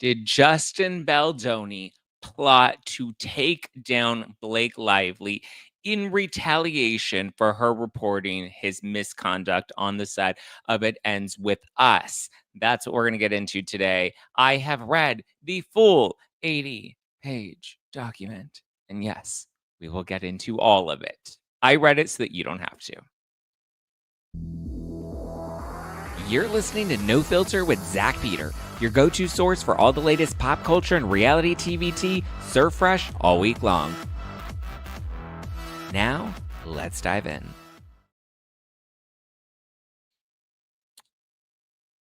Did Justin Baldoni plot to take down Blake Lively in retaliation for her reporting his misconduct on the set of It Ends With Us? That's what we're going to get into today. I have read the full 80-page document, and yes, we will get into all of it. I read it so that you don't have to. You're listening to No Filter with Zack Peter, your go-to source for all the latest pop culture and reality TV tea, served fresh all week long. Now, let's dive in.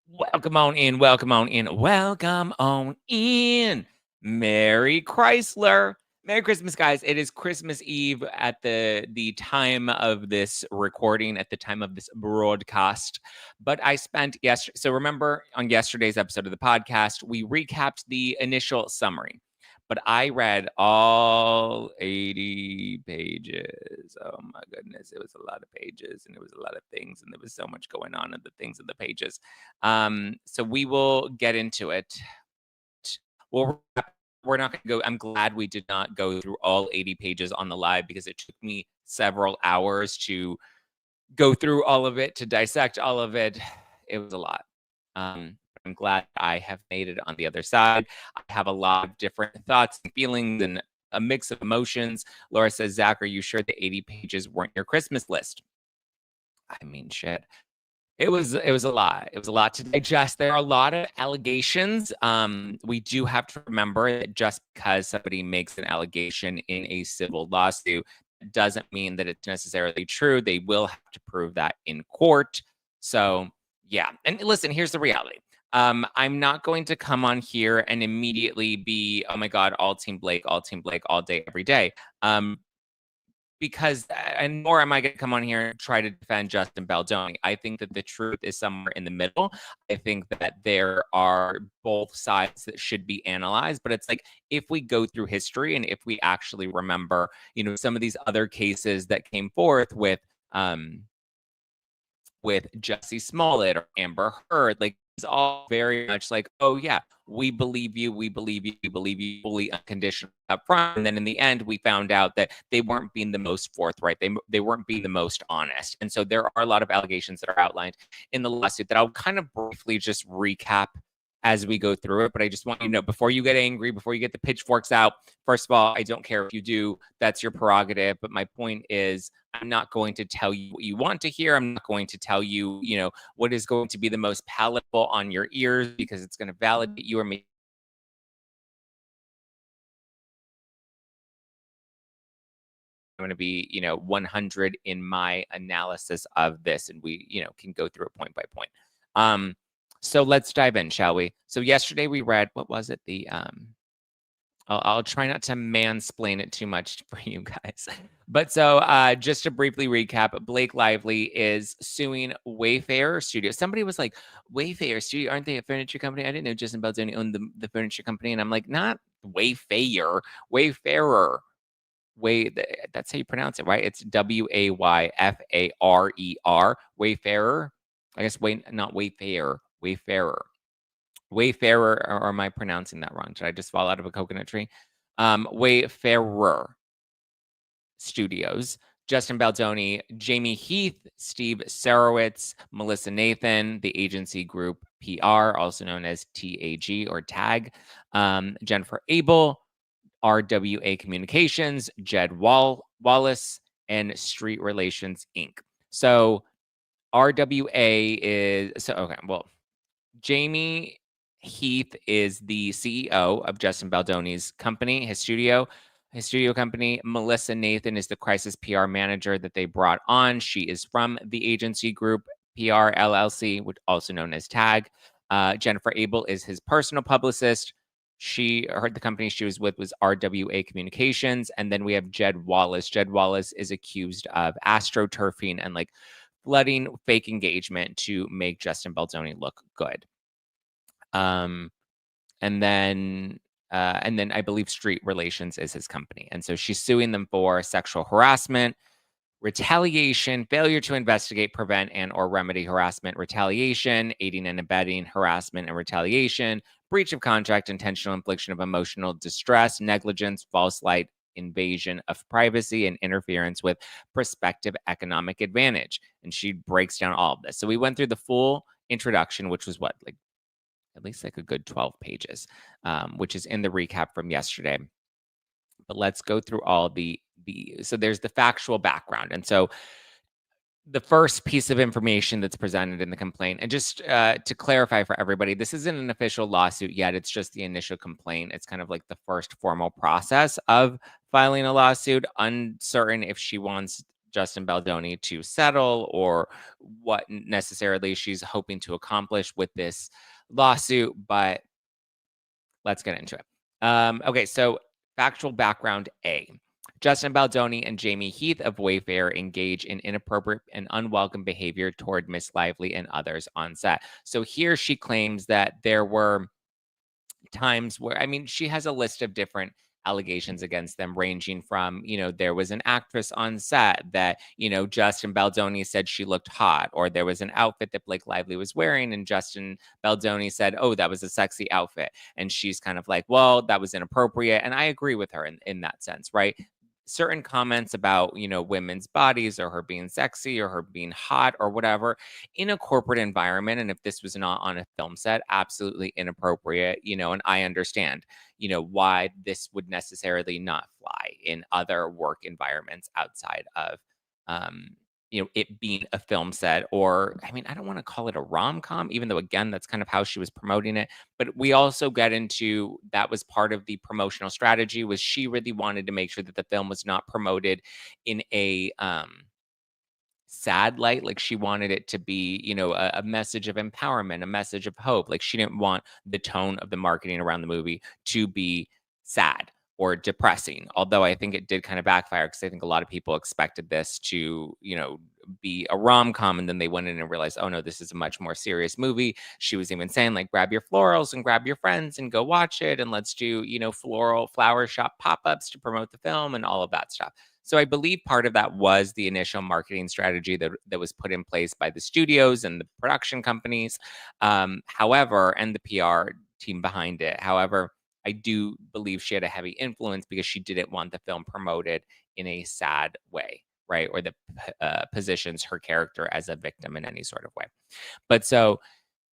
Welcome on in, welcome on in, welcome on in. Merry Chrysler. Merry Christmas, guys. It is Christmas Eve at the time of this recording, at the time of this broadcast. But I spent yesterday, so remember on yesterday's episode of the podcast, we recapped the initial summary. But I read all 80 pages. Oh my goodness, it was a lot of pages and it was a lot of things and there was so much going on in the things in the pages. So we will get into it. We're not going to go. I'm glad we did not go through all 80 pages on the live because it took me several hours to go through all of it, to dissect all of it. It was a lot. I'm glad I have made it on the other side. I have a lot of different thoughts and feelings and a mix of emotions. Laura says, Zach, are you sure the 80 pages weren't your Christmas list? I mean, shit. It was a lot. It was a lot to digest. There are a lot of allegations. We do have to remember that just because somebody makes an allegation in a civil lawsuit doesn't mean that it's necessarily true. They will have to prove that in court. So, yeah. And listen, here's the reality. I'm not going to come on here and immediately be, oh my God, all Team Blake, all day, every day. Because, and nor am I going to come on here and try to defend Justin Baldoni. I think that the truth is somewhere in the middle. I think that there are both sides that should be analyzed, but it's like, if we go through history and if we actually remember, some of these other cases that came forth with Jussie Smollett or Amber Heard, like, it's all very much like, oh yeah, we believe you, fully unconditionally up front. And then in the end, we found out that they weren't being the most forthright. They weren't being the most honest. And so there are a lot of allegations that are outlined in the lawsuit that I'll kind of briefly just recap as we go through it. But I just want you to know, before you get angry, before you get the pitchforks out, first of all, I don't care if you do, that's your prerogative. But my point is, I'm not going to tell you what you want to hear. I'm not going to tell you, what is going to be the most palatable on your ears, because it's going to validate you or me. I'm going to be, 100 in my analysis of this, and we, can go through it point by point. So let's dive in, shall we? So yesterday we read, what was it? I'll try not to mansplain it too much for you guys. But so just to briefly recap, Blake Lively is suing Wayfarer Studio. Somebody was like, Wayfarer Studio, aren't they a furniture company? I didn't know Justin Baldoni owned the furniture company. And I'm like, not Wayfarer, Wayfarer. That's how you pronounce it, right? It's Wayfarer. Wayfarer. I guess not Wayfarer. Wayfarer. Wayfarer, or am I pronouncing that wrong? Did I just fall out of a coconut tree? Wayfarer Studios, Justin Baldoni, Jamie Heath, Steve Sarowitz, Melissa Nathan, the agency group PR, also known as TAG or TAG, Jennifer Abel, RWA Communications, Jed Wallace, and Street Relations, Inc. So RWA is, Jamie Heath is the CEO of Justin Baldoni's company, his studio company. Melissa Nathan is the crisis PR manager that they brought on. She is from the agency group PR LLC, which also known as TAG. Jennifer Abel is his personal publicist. The company she was with was RWA Communications. And then we have Jed Wallace. Jed Wallace is accused of astroturfing and flooding fake engagement to make Justin Baldoni look good. And then I believe Street Relations is his company. And so she's suing them for sexual harassment, retaliation, failure to investigate, prevent, and or remedy harassment, retaliation, aiding and abetting harassment and retaliation, breach of contract, intentional infliction of emotional distress, negligence, false light, invasion of privacy, and interference with prospective economic advantage. And she breaks down all of this. So we went through the full introduction, which was what, like at least like a good 12 pages, which is in the recap from yesterday. But let's go through all so there's the factual background. And so the first piece of information that's presented in the complaint, and just to clarify for everybody, this isn't an official lawsuit yet. It's just the initial complaint. It's kind of like the first formal process of filing a lawsuit. Uncertain if she wants Justin Baldoni to settle or what necessarily she's hoping to accomplish with this lawsuit, but let's get into it. Okay, so factual background A. Justin Baldoni and Jamie Heath of Wayfair engage in inappropriate and unwelcome behavior toward Miss Lively and others on set. So here she claims that there were times where, I mean, she has a list of different allegations against them, ranging from, there was an actress on set that, Justin Baldoni said she looked hot, or there was an outfit that Blake Lively was wearing, and Justin Baldoni said, oh, that was a sexy outfit. And she's kind of like, well, that was inappropriate. And I agree with her in that sense, right? Certain comments about, women's bodies or her being sexy or her being hot or whatever in a corporate environment. And if this was not on a film set, absolutely inappropriate, and I understand, why this would necessarily not fly in other work environments outside of, it being a film set. Or, I mean, I don't want to call it a rom-com, even though, again, that's kind of how she was promoting it. But we also get into, that was part of the promotional strategy, was she really wanted to make sure that the film was not promoted in a sad light. Like, she wanted it to be, a message of empowerment, a message of hope. Like, she didn't want the tone of the marketing around the movie to be sad or depressing. Although I think it did kind of backfire, because I think a lot of people expected this to, be a rom-com, and then they went in and realized, oh no, this is a much more serious movie. She was even saying, like, grab your florals and grab your friends and go watch it, and let's do, flower shop pop-ups to promote the film and all of that stuff. So I believe part of that was the initial marketing strategy that was put in place by the studios and the production companies. However, and the PR team behind it. However, I do believe she had a heavy influence because she didn't want the film promoted in a sad way, right? Or that positions her character as a victim in any sort of way. But so,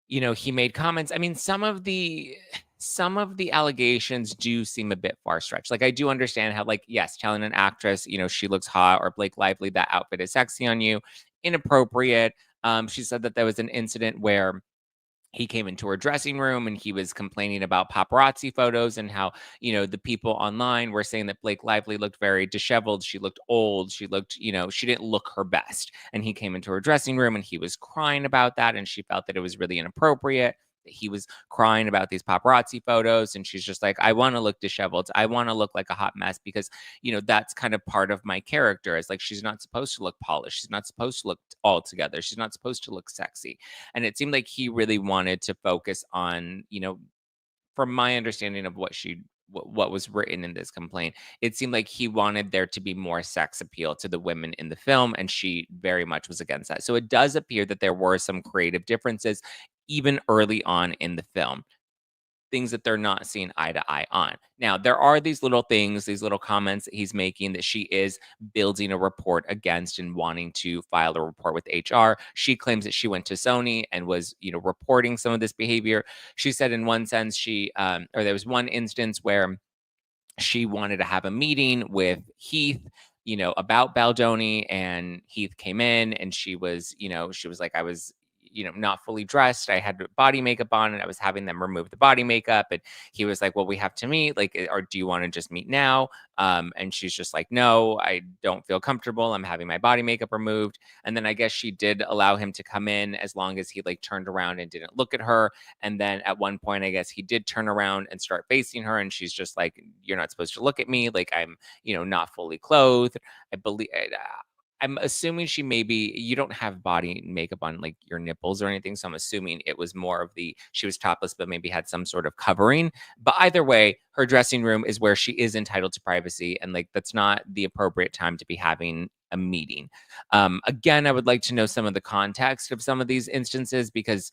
he made comments. I mean, some of the allegations do seem a bit far-stretched. Like, I do understand how, like, yes, telling an actress, she looks hot, or Blake Lively, that outfit is sexy on you, inappropriate. She said that there was an incident where he came into her dressing room and he was complaining about paparazzi photos, and how, the people online were saying that Blake Lively looked very disheveled. She looked old. She looked, she didn't look her best. And he came into her dressing room and he was crying about that. And she felt that it was really inappropriate that he was crying about these paparazzi photos. And she's just like, I want to look disheveled. I want to look like a hot mess, because, that's kind of part of my character. Is like, she's not supposed to look polished. She's not supposed to look all together. She's not supposed to look sexy. And it seemed like he really wanted to focus on, from my understanding of what was written in this complaint, it seemed like he wanted there to be more sex appeal to the women in the film, and she very much was against that. So it does appear that there were some creative differences even early on in the film, things that they're not seeing eye to eye on. Now, there are these little things, these little comments that he's making, that she is building a report against and wanting to file a report with HR. She claims that she went to Sony and was, reporting some of this behavior. She said in one sense, or there was one instance where she wanted to have a meeting with Heath, about Baldoni, and Heath came in and she was like, I was, not fully dressed. I had body makeup on and I was having them remove the body makeup. And he was like, well, we have to meet, like, or do you want to just meet now? And she's just like, no, I don't feel comfortable. I'm having my body makeup removed. And then I guess she did allow him to come in, as long as he, like, turned around and didn't look at her. And then at one point, I guess he did turn around and start facing her. And she's just like, you're not supposed to look at me. Like, I'm, not fully clothed. I believe, I'm assuming you don't have body makeup on, like, your nipples or anything. So I'm assuming it was more of she was topless, but maybe had some sort of covering. But either way, her dressing room is where she is entitled to privacy. And, like, that's not the appropriate time to be having a meeting. Again, I would like to know some of the context of some of these instances, because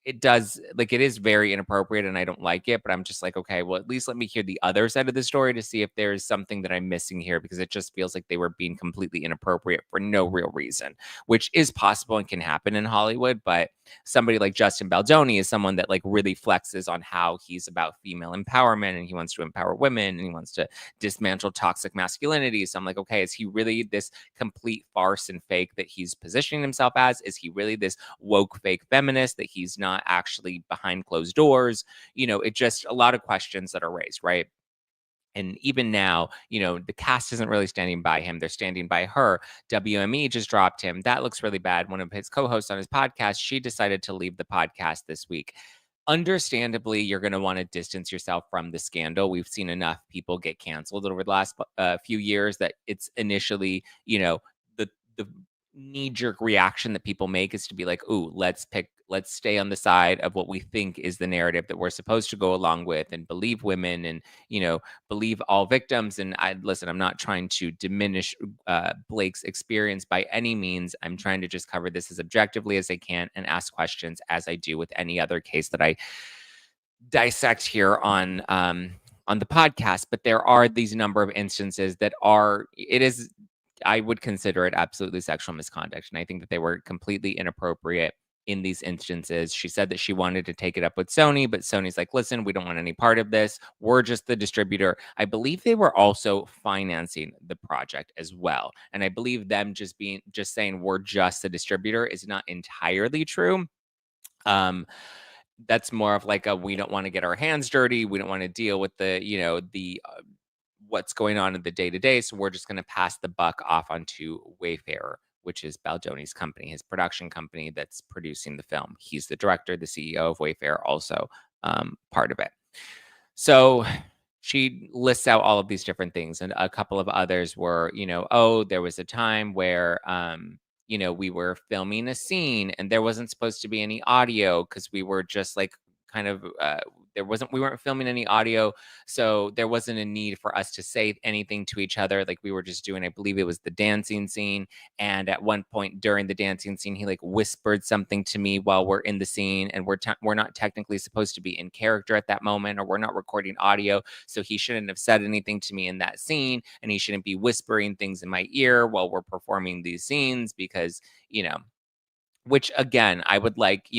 it does like, it is very inappropriate and I don't like it, but I'm just like, "Okay, well, at least let me hear the other side of the story to see if there's something that I'm missing here," because it just feels like they were being completely inappropriate for no real reason, which is possible and can happen in Hollywood, but somebody like Justin Baldoni is someone that, like, really flexes on how he's about female empowerment, and he wants to empower women, and he wants to dismantle toxic masculinity, so I'm like, "Okay, is he really this complete farce and fake that he's positioning himself as? Is he really this woke fake feminist that he's not actually behind closed doors?" It just a lot of questions that are raised, right? And even now, the cast isn't really standing by him. They're standing by her. WME just dropped him. That looks really bad. One of his co hosts on his podcast, she decided to leave the podcast this week. Understandably, you're going to want to distance yourself from the scandal. We've seen enough people get canceled over the last few years that it's initially, the knee jerk reaction that people make is to be like, "Ooh, let's stay on the side of what we think is the narrative that we're supposed to go along with and believe women and, believe all victims." And listen, I'm not trying to diminish Blake's experience by any means. I'm trying to just cover this as objectively as I can and ask questions as I do with any other case that I dissect here on the podcast. But there are these number of instances that I would consider it absolutely sexual misconduct. And I think that they were completely inappropriate in these instances. She said that she wanted to take it up with Sony, but Sony's like, "Listen, we don't want any part of this. We're just the distributor." I believe they were also financing the project as well. And I believe them just saying we're just the distributor is not entirely true. That's more of like a, we don't want to get our hands dirty. We don't want to deal with the what's going on in the day to day. So we're just going to pass the buck off onto Wayfarer, which is Baldoni's company, his production company that's producing the film. He's the director, the CEO of Wayfarer, also part of it. So she lists out all of these different things, and a couple of others were, oh, there was a time where, we were filming a scene and there wasn't supposed to be any audio because we were just like kind of we weren't filming any audio, so there wasn't a need for us to say anything to each other. Like we were just doing, I believe it was the dancing scene, and at one point during the dancing scene, he like whispered something to me while we're in the scene, and we're not technically supposed to be in character at that moment, or we're not recording audio, so he shouldn't have said anything to me in that scene, and he shouldn't be whispering things in my ear while we're performing these scenes because, which again, I would like,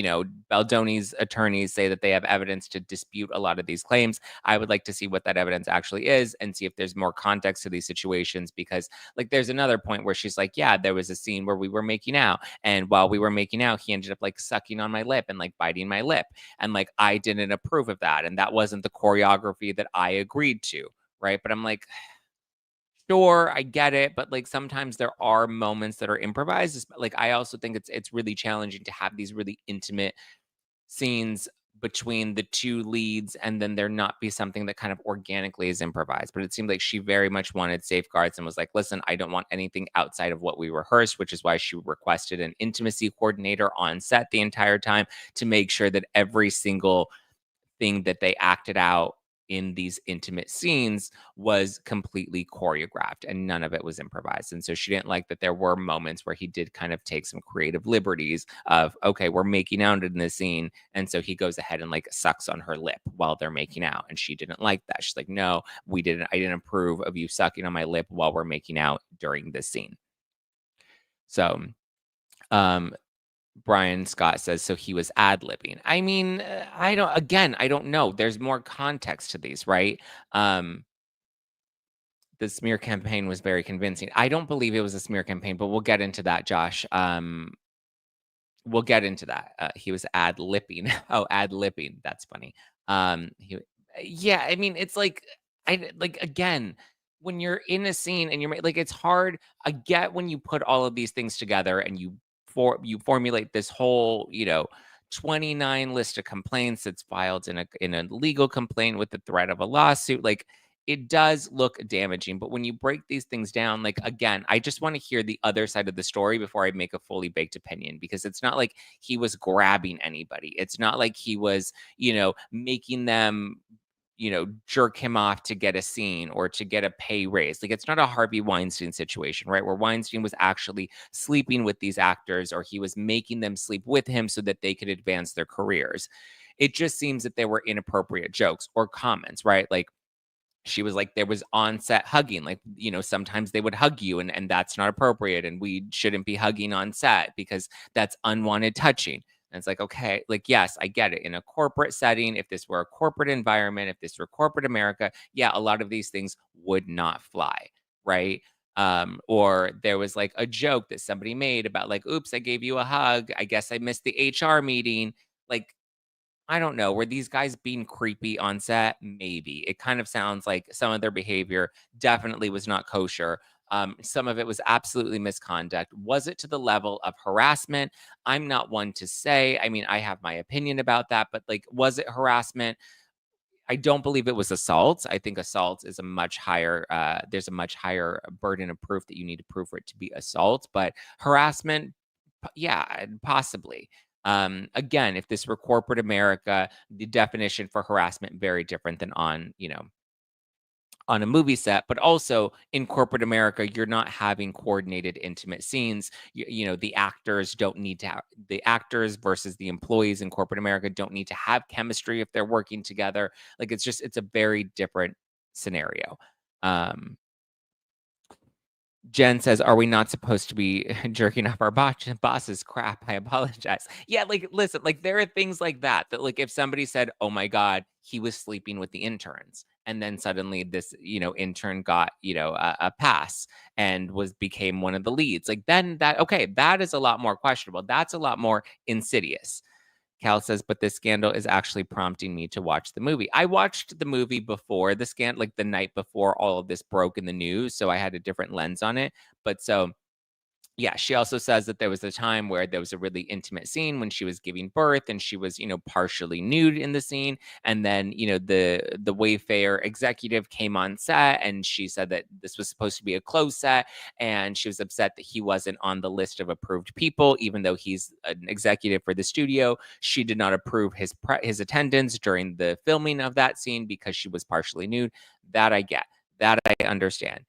Baldoni's attorneys say that they have evidence to dispute a lot of these claims. I would like to see what that evidence actually is and see if there's more context to these situations, because like there's another point where she's like, "Yeah, there was a scene where we were making out, and while we were making out, he ended up like sucking on my lip and like biting my lip. And like I didn't approve of that. And that wasn't the choreography that I agreed to." Right. But I'm like, sure, I get it, but, like, sometimes there are moments that are improvised. Like, I also think it's really challenging to have these really intimate scenes between the 2 leads, and then there not be something that kind of organically is improvised. But it seemed like she very much wanted safeguards and was like, "Listen, I don't want anything outside of what we rehearsed," which is why she requested an intimacy coordinator on set the entire time to make sure that every single thing that they acted out in these intimate scenes was completely choreographed and none of it was improvised. And so she didn't like that there were moments where he did kind of take some creative liberties of, okay, we're making out in this scene. And so he goes ahead and like sucks on her lip while they're making out. And she didn't like that. She's like, "No, I didn't approve of you sucking on my lip while we're making out during this scene." So, um, Brian Scott says, "So he was ad-libbing." I mean, I don't know. There's more context to these, right? Um, the smear campaign was very convincing. I don't believe it was a smear campaign, but we'll get into that, Josh. We'll get into that. He was ad-lipping. Oh, ad-lipping. That's funny. Yeah, I mean, it's like, again, when you're in a scene and like, it's hard. I get when you put all of these things together and you formulate this whole, 29 list of complaints that's filed in a legal complaint with the threat of a lawsuit. Like, it does look damaging, but when you break these things down, like, again, I just want to hear the other side of the story before I make a fully baked opinion, because it's not like he was grabbing anybody. It's not like he was, making them, jerk him off to get a scene or to get a pay raise. Like, it's not a Harvey Weinstein situation, right? Where Weinstein was actually sleeping with these actors, or he was making them sleep with him so that they could advance their careers. It just seems that there were inappropriate jokes or comments, right? Like, she was like, there was on-set hugging. Like, sometimes they would hug you, and that's not appropriate. And we shouldn't be hugging on set because that's unwanted touching. And it's like, okay, like, yes, I get it. In a corporate setting, if this were a corporate environment, if this were corporate America, yeah, a lot of these things would not fly, right? Or there was like a joke that somebody made about like, oops, I gave you a hug. I guess I missed the HR meeting. Like, I don't know. Were these guys being creepy on set? Maybe. It kind of sounds like some of their behavior definitely was not kosher. Some of it was absolutely misconduct. Was it to the level of harassment? I'm not one to say. I mean, I have my opinion about that, but like, was it harassment? I don't believe it was assault. I think assault is a much higher, there's a much higher burden of proof that you need to prove for it to be assault. But harassment, yeah, possibly. Again, if this were corporate America, the definition for harassment very different than on a movie set. But also in corporate America, you're not having coordinated intimate scenes. The actors don't need to have, the actors versus the employees in corporate America don't need to have chemistry if they're working together. Like, it's a very different scenario. Jen says, "Are we not supposed to be jerking off our bosses?" Crap, I apologize. Yeah, like, listen, like, there are things like that, like, if somebody said, "Oh my god, he was sleeping with the interns," and then suddenly this, intern got, a pass and became one of the leads, like, then that is a lot more questionable. That's a lot more insidious. Cal says, but this scandal is actually prompting me to watch the movie. I watched the movie before the scandal, like the night before all of this broke in the news. So I had a different lens on it. But so yeah, she also says that there was a time where there was a really intimate scene when she was giving birth and she was, partially nude in the scene. And then, the Wayfair executive came on set and she said that this was supposed to be a closed set. And she was upset that he wasn't on the list of approved people, even though he's an executive for the studio. She did not approve his attendance during the filming of that scene because she was partially nude. That I get. That I understand.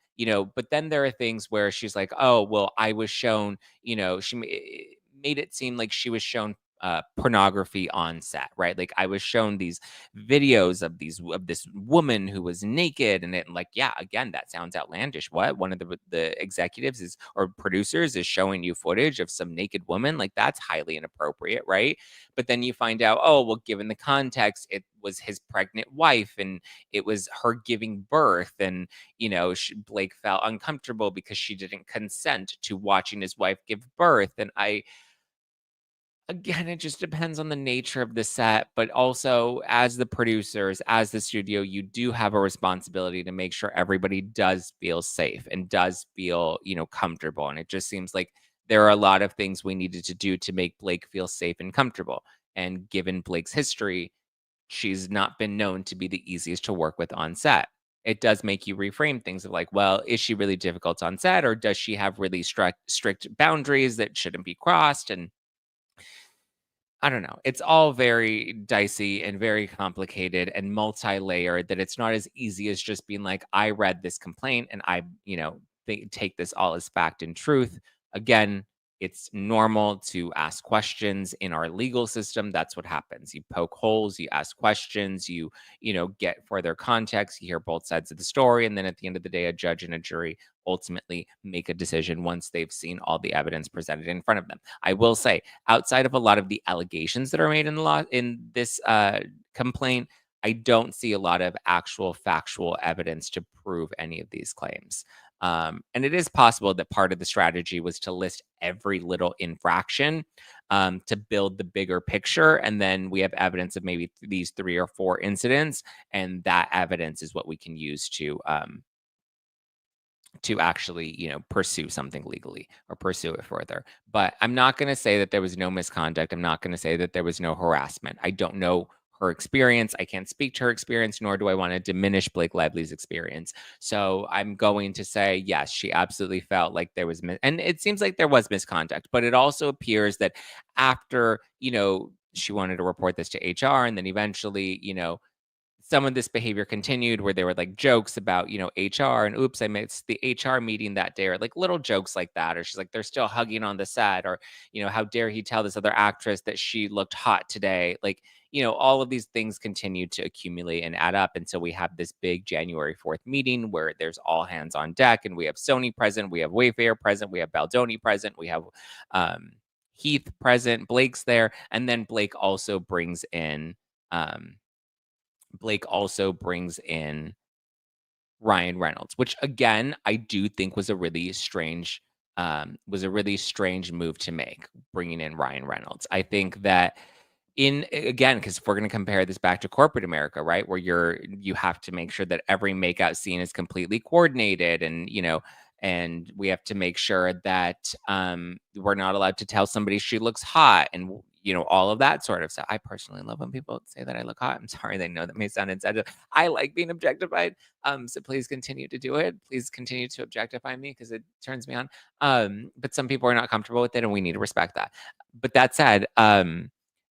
But then there are things where she's like, "Oh, well, I was shown," made it seem like she was shown pornography on set, right? Like, I was shown these videos of this woman who was naked, and it, like, yeah, again, that sounds outlandish. What? One of the executives is or producers is showing you footage of some naked woman? Like, that's highly inappropriate, right? But then you find out, oh, well, given the context, it was his pregnant wife, and it was her giving birth, and Blake felt uncomfortable because she didn't consent to watching his wife give birth. And again, it just depends on the nature of the set, but also as the producers, as the studio, you do have a responsibility to make sure everybody does feel safe and does feel, comfortable. And it just seems like there are a lot of things we needed to do to make Blake feel safe and comfortable. And given Blake's history, she's not been known to be the easiest to work with on set. It does make you reframe things of like, well, is she really difficult on set, or does she have really strict boundaries that shouldn't be crossed? And I don't know. It's all very dicey and very complicated and multi-layered, that it's not as easy as just being like, I read this complaint and I, take this all as fact and truth. Again, it's normal to ask questions in our legal system. That's what happens. You poke holes, you ask questions, you get further context, you hear both sides of the story, and then at the end of the day, a judge and a jury ultimately make a decision once they've seen all the evidence presented in front of them. I will say, outside of a lot of the allegations that are made in the law in this complaint, I don't see a lot of actual factual evidence to prove any of these claims. And it is possible that part of the strategy was to list every little infraction to build the bigger picture. And then we have evidence of maybe these 3 or 4 incidents. And that evidence is what we can use to actually, pursue something legally or pursue it further. But I'm not going to say that there was no misconduct. I'm not going to say that there was no harassment. I don't know her experience. I can't speak to her experience, nor do I want to diminish Blake Lively's experience. So I'm going to say, yes, she absolutely felt like there was, and it seems like there was misconduct, but it also appears that after, she wanted to report this to HR, and then eventually, some of this behavior continued where there were like jokes about, HR and oops, I missed the HR meeting that day, or like little jokes like that. Or she's like, they're still hugging on the set, or, how dare he tell this other actress that she looked hot today? Like, all of these things continue to accumulate and add up. And so we have this big January 4th meeting where there's all hands on deck, and we have Sony present, we have Wayfair present, we have Baldoni present, we have um, Heath present, Blake's there. And then um, Blake also brings in Ryan Reynolds, which again, I do think was a really strange move to make, bringing in Ryan Reynolds. I think that again, because if we're going to compare this back to corporate America, right, where you have to make sure that every makeout scene is completely coordinated, and we have to make sure that we're not allowed to tell somebody she looks hot, and all of that sort of stuff. I personally love when people say that I look hot. I'm sorry, they know that may sound insensitive. I like being objectified. So please continue to do it. Please continue to objectify me because it turns me on. But some people are not comfortable with it, and we need to respect that. But that said,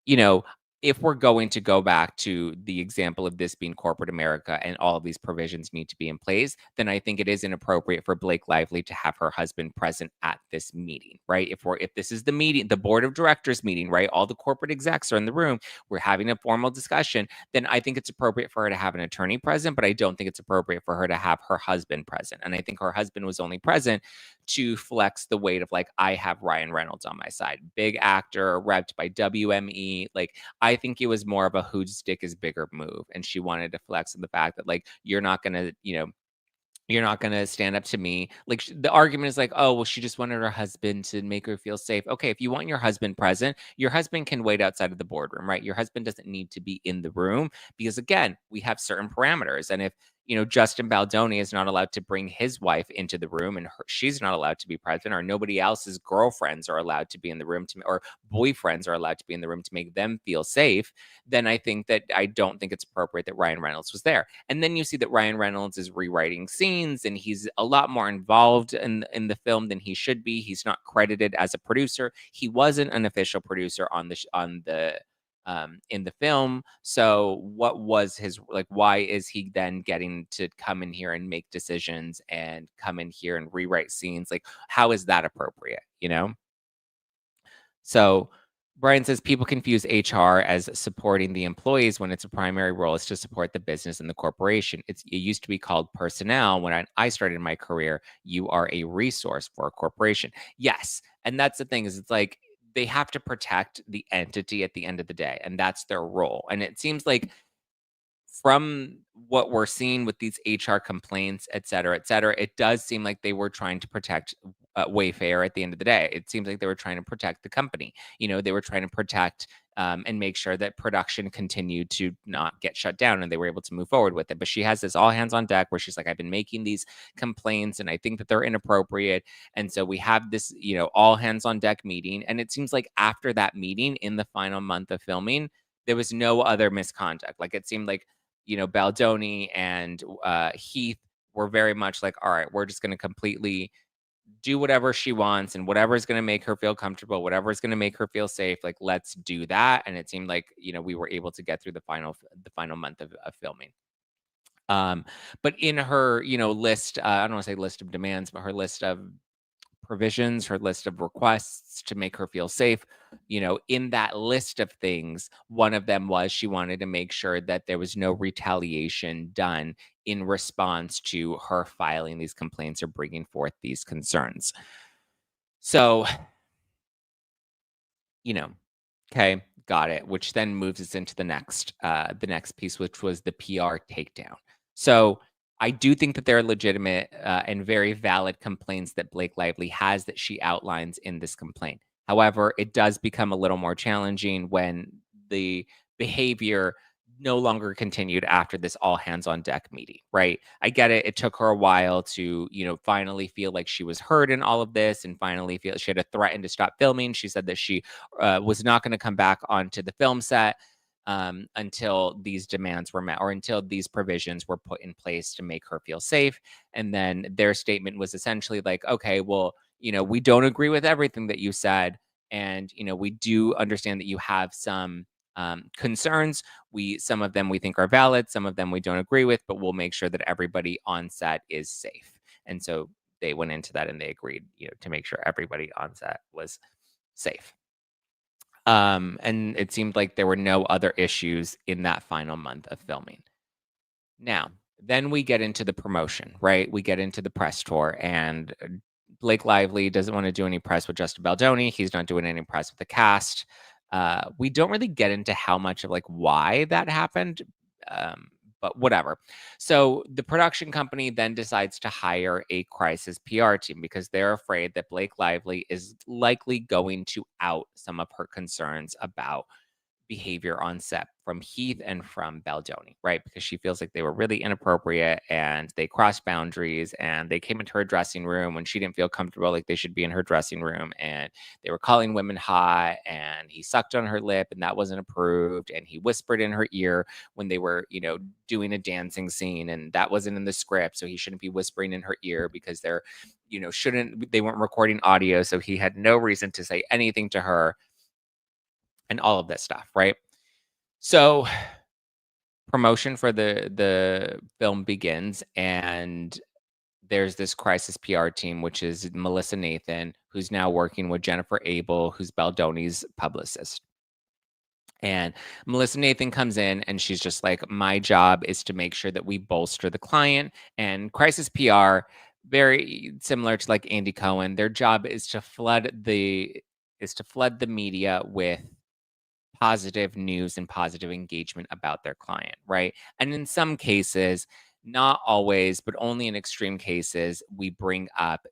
you know, if we're going to go back to the example of this being corporate America and all of these provisions need to be in place, then I think it is inappropriate for Blake Lively to have her husband present at this meeting, right? If this is the meeting, the board of directors meeting, right? All the corporate execs are in the room, we're having a formal discussion, then I think it's appropriate for her to have an attorney present, but I don't think it's appropriate for her to have her husband present. And I think her husband was only present to flex the weight of like, I have Ryan Reynolds on my side, big actor, repped by WME. Like, I think it was more of a whose dick is bigger move. And she wanted to flex on the fact that like, you're not gonna stand up to me. Like, the argument is like, oh, well, she just wanted her husband to make her feel safe. Okay, if you want your husband present, your husband can wait outside of the boardroom, right? Your husband doesn't need to be in the room because, again, we have certain parameters. And if Justin Baldoni is not allowed to bring his wife into the room, and she's not allowed to be present, or nobody else's girlfriends are allowed to be in the room or boyfriends are allowed to be in the room to make them feel safe, then I don't think it's appropriate that Ryan Reynolds was there. And then you see that Ryan Reynolds is rewriting scenes, and he's a lot more involved in the film than he should be. He's not credited as a producer. He wasn't an official producer in the film. So what was his like? Why is he then getting to come in here and make decisions and come in here and rewrite scenes? Like, how is that appropriate? So Brian says people confuse HR as supporting the employees when its primary role is to support the business and the corporation. It used to be called personnel. When I started my career, you are a resource for a corporation. Yes. And that's the thing is it's like they have to protect the entity at the end of the day. And that's their role. And it seems like from what we're seeing with these HR complaints, et cetera, it does seem like they were trying to protect Wayfair at the end of the day. It seems like they were trying to protect the company. They were trying to protect and make sure that production continued to not get shut down and they were able to move forward with it. But she has this all hands on deck where she's like, I've been making these complaints and I think that they're inappropriate. And so we have this, all hands on deck meeting. And it seems like after that meeting in the final month of filming, there was no other misconduct. Like it seemed like Baldoni and Heath were very much like, all right, we're just going to completely do whatever she wants and whatever is going to make her feel comfortable, whatever is going to make her feel safe. Like, let's do that. And it seemed like, we were able to get through the final month of filming. But in her, list, I don't want to say list of demands, but her list of provisions, her list of requests to make her feel safe. In that list of things, one of them was she wanted to make sure that there was no retaliation done in response to her filing these complaints or bringing forth these concerns. So, okay, got it. Which then moves us into the next piece, which was the PR takedown. So I do think that there are legitimate and very valid complaints that Blake Lively has that she outlines in this complaint. However, it does become a little more challenging when the behavior no longer continued after this all hands on deck meeting, right? I get it. It took her a while to, finally feel like she was heard in all of this and finally feel she had to threaten to stop filming. She said that she was not going to come back onto the film set until these demands were met or until these provisions were put in place to make her feel safe. And then their statement was essentially like, okay, well, we don't agree with everything that you said. And, we do understand that you have some concerns. Some of them we think are valid, some of them we don't agree with, but we'll make sure that everybody on set is safe. And so they went into that and they agreed, to make sure everybody on set was safe. And it seemed like there were no other issues in that final month of filming. Now, then we get into the promotion, right? We get into the press tour, and Blake Lively doesn't want to do any press with Justin Baldoni. He's not doing any press with the cast. We don't really get into how much of why that happened, um, but whatever. So the production company then decides to hire a crisis PR team because they're afraid that Blake Lively is likely going to out some of her concerns about behavior on set from Heath and from Baldoni, right? Because she feels like they were really inappropriate and they crossed boundaries and they came into her dressing room when she didn't feel comfortable, like they should be in her dressing room. And they were calling women hot and he sucked on her lip and that wasn't approved. And he whispered in her ear when they were, doing a dancing scene and that wasn't in the script. So he shouldn't be whispering in her ear because they weren't recording audio. So he had no reason to say anything to her and all of this stuff, right? So promotion for the film begins, and there's this crisis PR team, which is Melissa Nathan, who's now working with Jennifer Abel, who's Baldoni's publicist. And Melissa Nathan comes in and she's just like, my job is to make sure that we bolster the client. And crisis PR, very similar to Andy Cohen, their job is to flood the media with positive news and positive engagement about their client, right? And in some cases, not always, but only in extreme cases, we bring up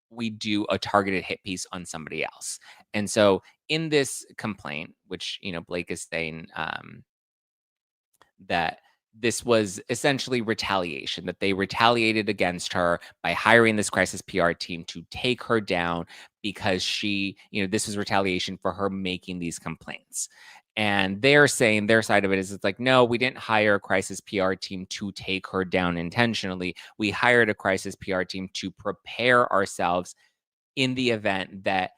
we do a targeted hit piece on somebody else. And so in this complaint, which, Blake is saying, that this was essentially retaliation, that they retaliated against her by hiring this crisis PR team to take her down because this was retaliation for her making these complaints. And they're saying their side of it is it's like, no, we didn't hire a crisis PR team to take her down intentionally. We hired a crisis PR team to prepare ourselves in the event that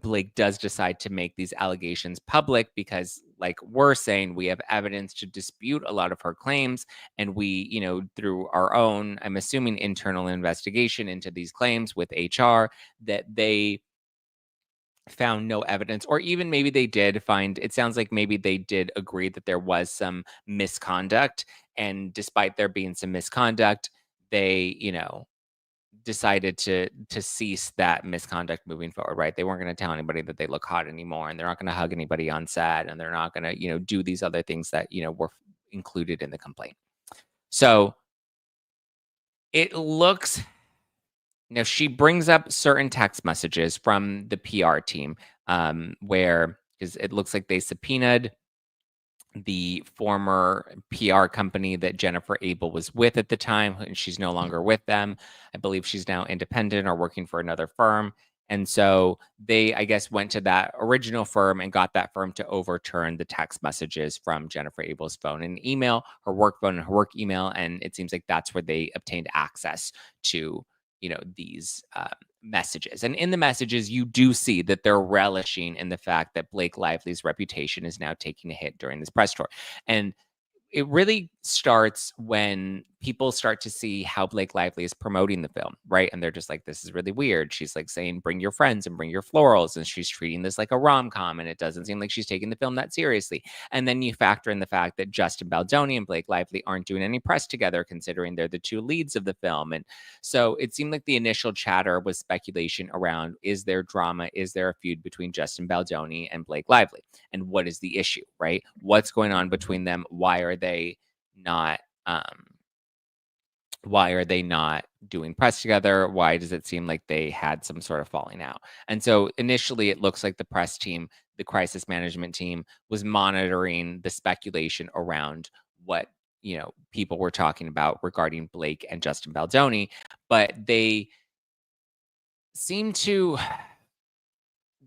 Blake does decide to make these allegations public because we're saying we have evidence to dispute a lot of her claims and we through our own, I'm assuming, internal investigation into these claims with HR, that they found no evidence, or even maybe they did find, it sounds like maybe they did agree that there was some misconduct, and despite there being some misconduct, they decided to cease that misconduct moving forward, right? They weren't going to tell anybody that they look hot anymore, and they're not going to hug anybody on set, and they're not going to, do these other things that, were included in the complaint. So it looks, she brings up certain text messages from the PR team, where, because it looks like they subpoenaed the former PR company that Jennifer Abel was with at the time, and she's no longer with them. I believe she's now independent or working for another firm. And so they, I guess, went to that original firm and got that firm to overturn the text messages from Jennifer Abel's phone and email, her work phone and her work email. And it seems like that's where they obtained access to, these messages. And in the messages, you do see that they're relishing in the fact that Blake Lively's reputation is now taking a hit during this press tour. And it really starts when people start to see how Blake Lively is promoting the film, right? And they're just like, this is really weird. She's saying, bring your friends and bring your florals. And she's treating this like a rom-com. And it doesn't seem like she's taking the film that seriously. And then you factor in the fact that Justin Baldoni and Blake Lively aren't doing any press together, considering they're the two leads of the film. And so it seemed like the initial chatter was speculation around, is there drama? Is there a feud between Justin Baldoni and Blake Lively? And what is the issue, right? What's going on between them? Why are they not doing press together? Why does it seem like they had some sort of falling out? And so initially it looks like the press team, the crisis management team, was monitoring the speculation around what people were talking about regarding Blake and Justin Baldoni, but they seem to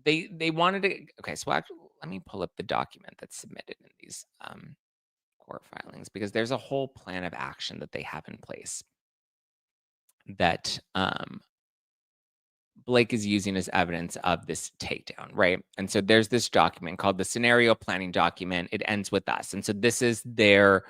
they wanted to. Okay, so actually, let me pull up the document that's submitted in these court filings, because there's a whole plan of action that they have in place that Blake is using as evidence of this takedown, right? And so there's this document called the scenario planning document. It ends with us. And so this is the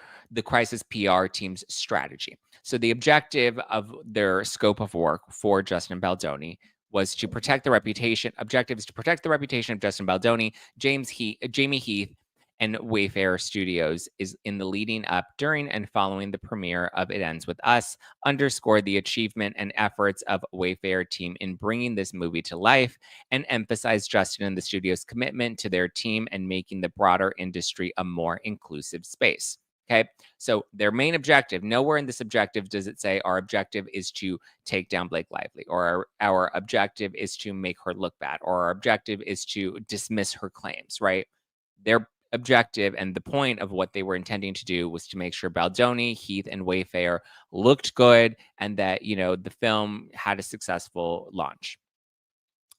crisis PR team's strategy. So the objective of their scope of work for Justin Baldoni was to protect the reputation. Objective is to protect the reputation of Justin Baldoni, Jamie Heath, and Wayfarer Studios is in the leading up, during, and following the premiere of It Ends With Us, underscore the achievement and efforts of Wayfarer team in bringing this movie to life, and emphasize Justin and the studio's commitment to their team and making the broader industry a more inclusive space. Okay, so their main objective, nowhere in this objective does it say our objective is to take down Blake Lively, or our objective is to make her look bad, or our objective is to dismiss her claims, right? Their objective and the point of what they were intending to do was to make sure Baldoni, Heath, and Wayfarer looked good and that, the film had a successful launch.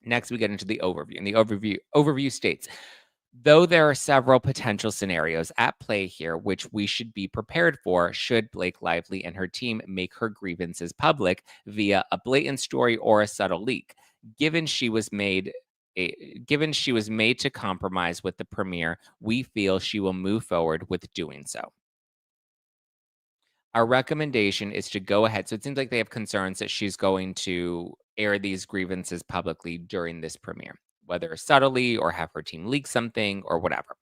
Next, we get into the overview. And the overview states, though there are several potential scenarios at play here which we should be prepared for should Blake Lively and her team make her grievances public via a blatant story or a subtle leak, given she was made to compromise with the premiere, we feel she will move forward with doing so. Our recommendation is to go ahead. So it seems like they have concerns that she's going to air these grievances publicly during this premiere, whether subtly or have her team leak something or whatever.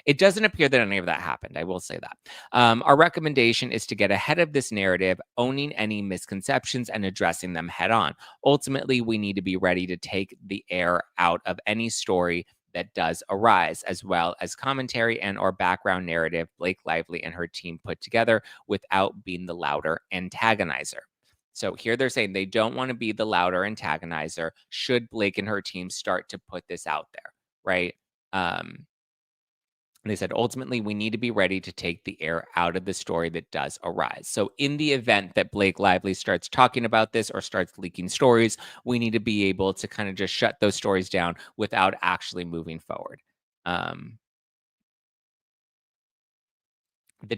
It doesn't appear that any of that happened. I will say that. Our recommendation is to get ahead of this narrative, owning any misconceptions and addressing them head on. Ultimately, we need to be ready to take the air out of any story that does arise, as well as commentary and or background narrative Blake Lively and her team put together without being the louder antagonizer. So here they're saying they don't want to be the louder antagonizer should Blake and her team start to put this out there, right? They said, ultimately, we need to be ready to take the air out of the story that does arise. So, in the event that Blake Lively starts talking about this or starts leaking stories, we need to be able to kind of just shut those stories down without actually moving forward. The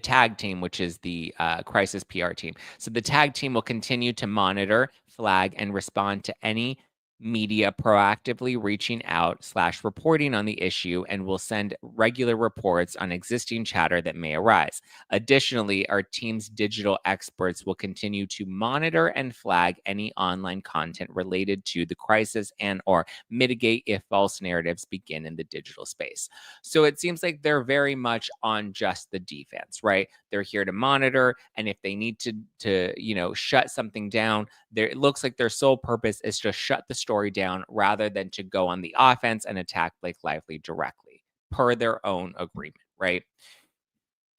tag team, which is the crisis PR team. So, the tag team will continue to monitor, flag, and respond to any media proactively reaching out / reporting on the issue, and will send regular reports on existing chatter that may arise. Additionally, our team's digital experts will continue to monitor and flag any online content related to the crisis and or mitigate if false narratives begin in the digital space. So it seems like they're very much on just the defense, right? They're here to monitor, and if they need to shut something down, it looks like their sole purpose is to shut the story down rather than to go on the offense and attack Blake Lively directly, per their own agreement, right?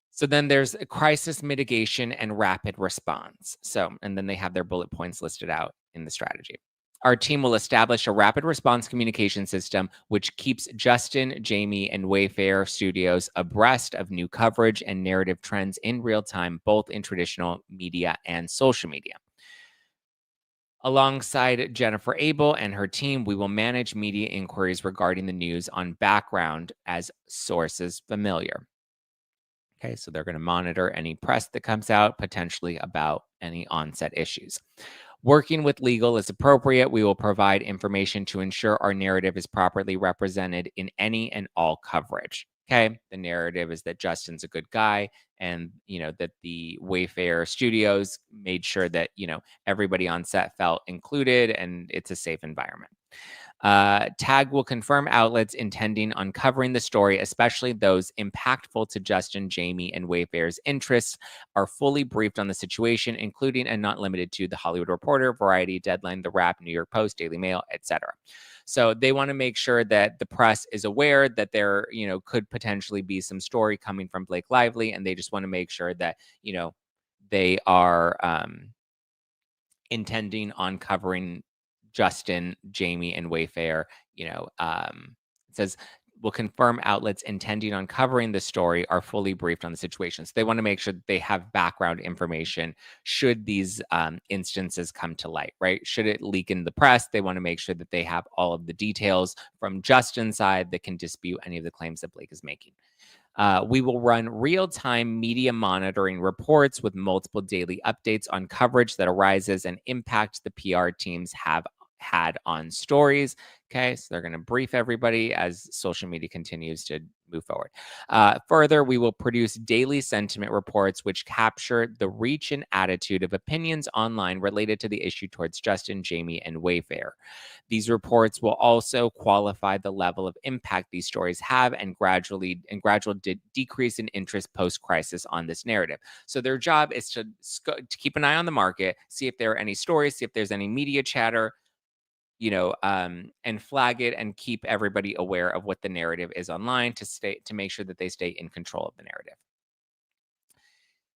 So then there's a crisis mitigation and rapid response. So, and then they have their bullet points listed out in the strategy. Our team will establish a rapid response communication system which keeps Justin, Jamie, and Wayfarer Studios abreast of new coverage and narrative trends in real time, both in traditional media and social media. Alongside Jennifer Abel and her team, we will manage media inquiries regarding the news on background as sources familiar. Okay, so they're going to monitor any press that comes out, potentially about any onset issues. Working with legal as appropriate, we will provide information to ensure our narrative is properly represented in any and all coverage. Okay, the narrative is that Justin's a good guy, and that the Wayfarer Studios made sure that everybody on set felt included and it's a safe environment. TAG will confirm outlets intending on covering the story, especially those impactful to Justin, Jamie, and Wayfarer's interests, are fully briefed on the situation, including and not limited to The Hollywood Reporter, Variety, Deadline, The Wrap, New York Post, Daily Mail, etc. So they want to make sure that the press is aware that there, could potentially be some story coming from Blake Lively, and they just want to make sure that, they are intending on covering Justin, Jamie, and Wayfarer. It says will confirm outlets intending on covering the story are fully briefed on the situation. So they want to make sure that they have background information should these instances come to light, right? Should it leak in the press, they want to make sure that they have all of the details from Justin's side that can dispute any of the claims that Blake is making. We will run real-time media monitoring reports with multiple daily updates on coverage that arises and impacts the PR teams have had on stories. Okay, so they're going to brief everybody as social media continues to move forward. Further, we will produce daily sentiment reports which capture the reach and attitude of opinions online related to the issue towards Justin, Jamie, and Wayfair. These reports will also qualify the level of impact these stories have and gradual decrease in interest post-crisis on this narrative. So their job is to keep an eye on the market, see if there are any stories, see if there's any media chatter, and flag it and keep everybody aware of what the narrative is online to make sure that they stay in control of the narrative.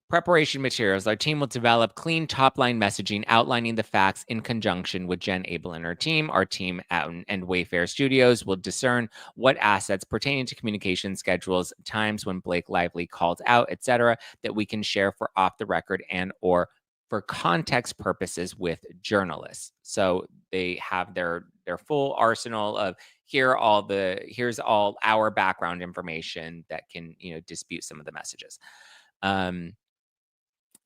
Preparation materials. Our team will develop clean top-line messaging outlining the facts in conjunction with Jen Abel and her team. Our team and Wayfair Studios will discern what assets pertaining to communication schedules, times when Blake Lively called out, etc., that we can share for off the record and or for context purposes with journalists. So they have their full arsenal of here's all our background information that can dispute some of the messages.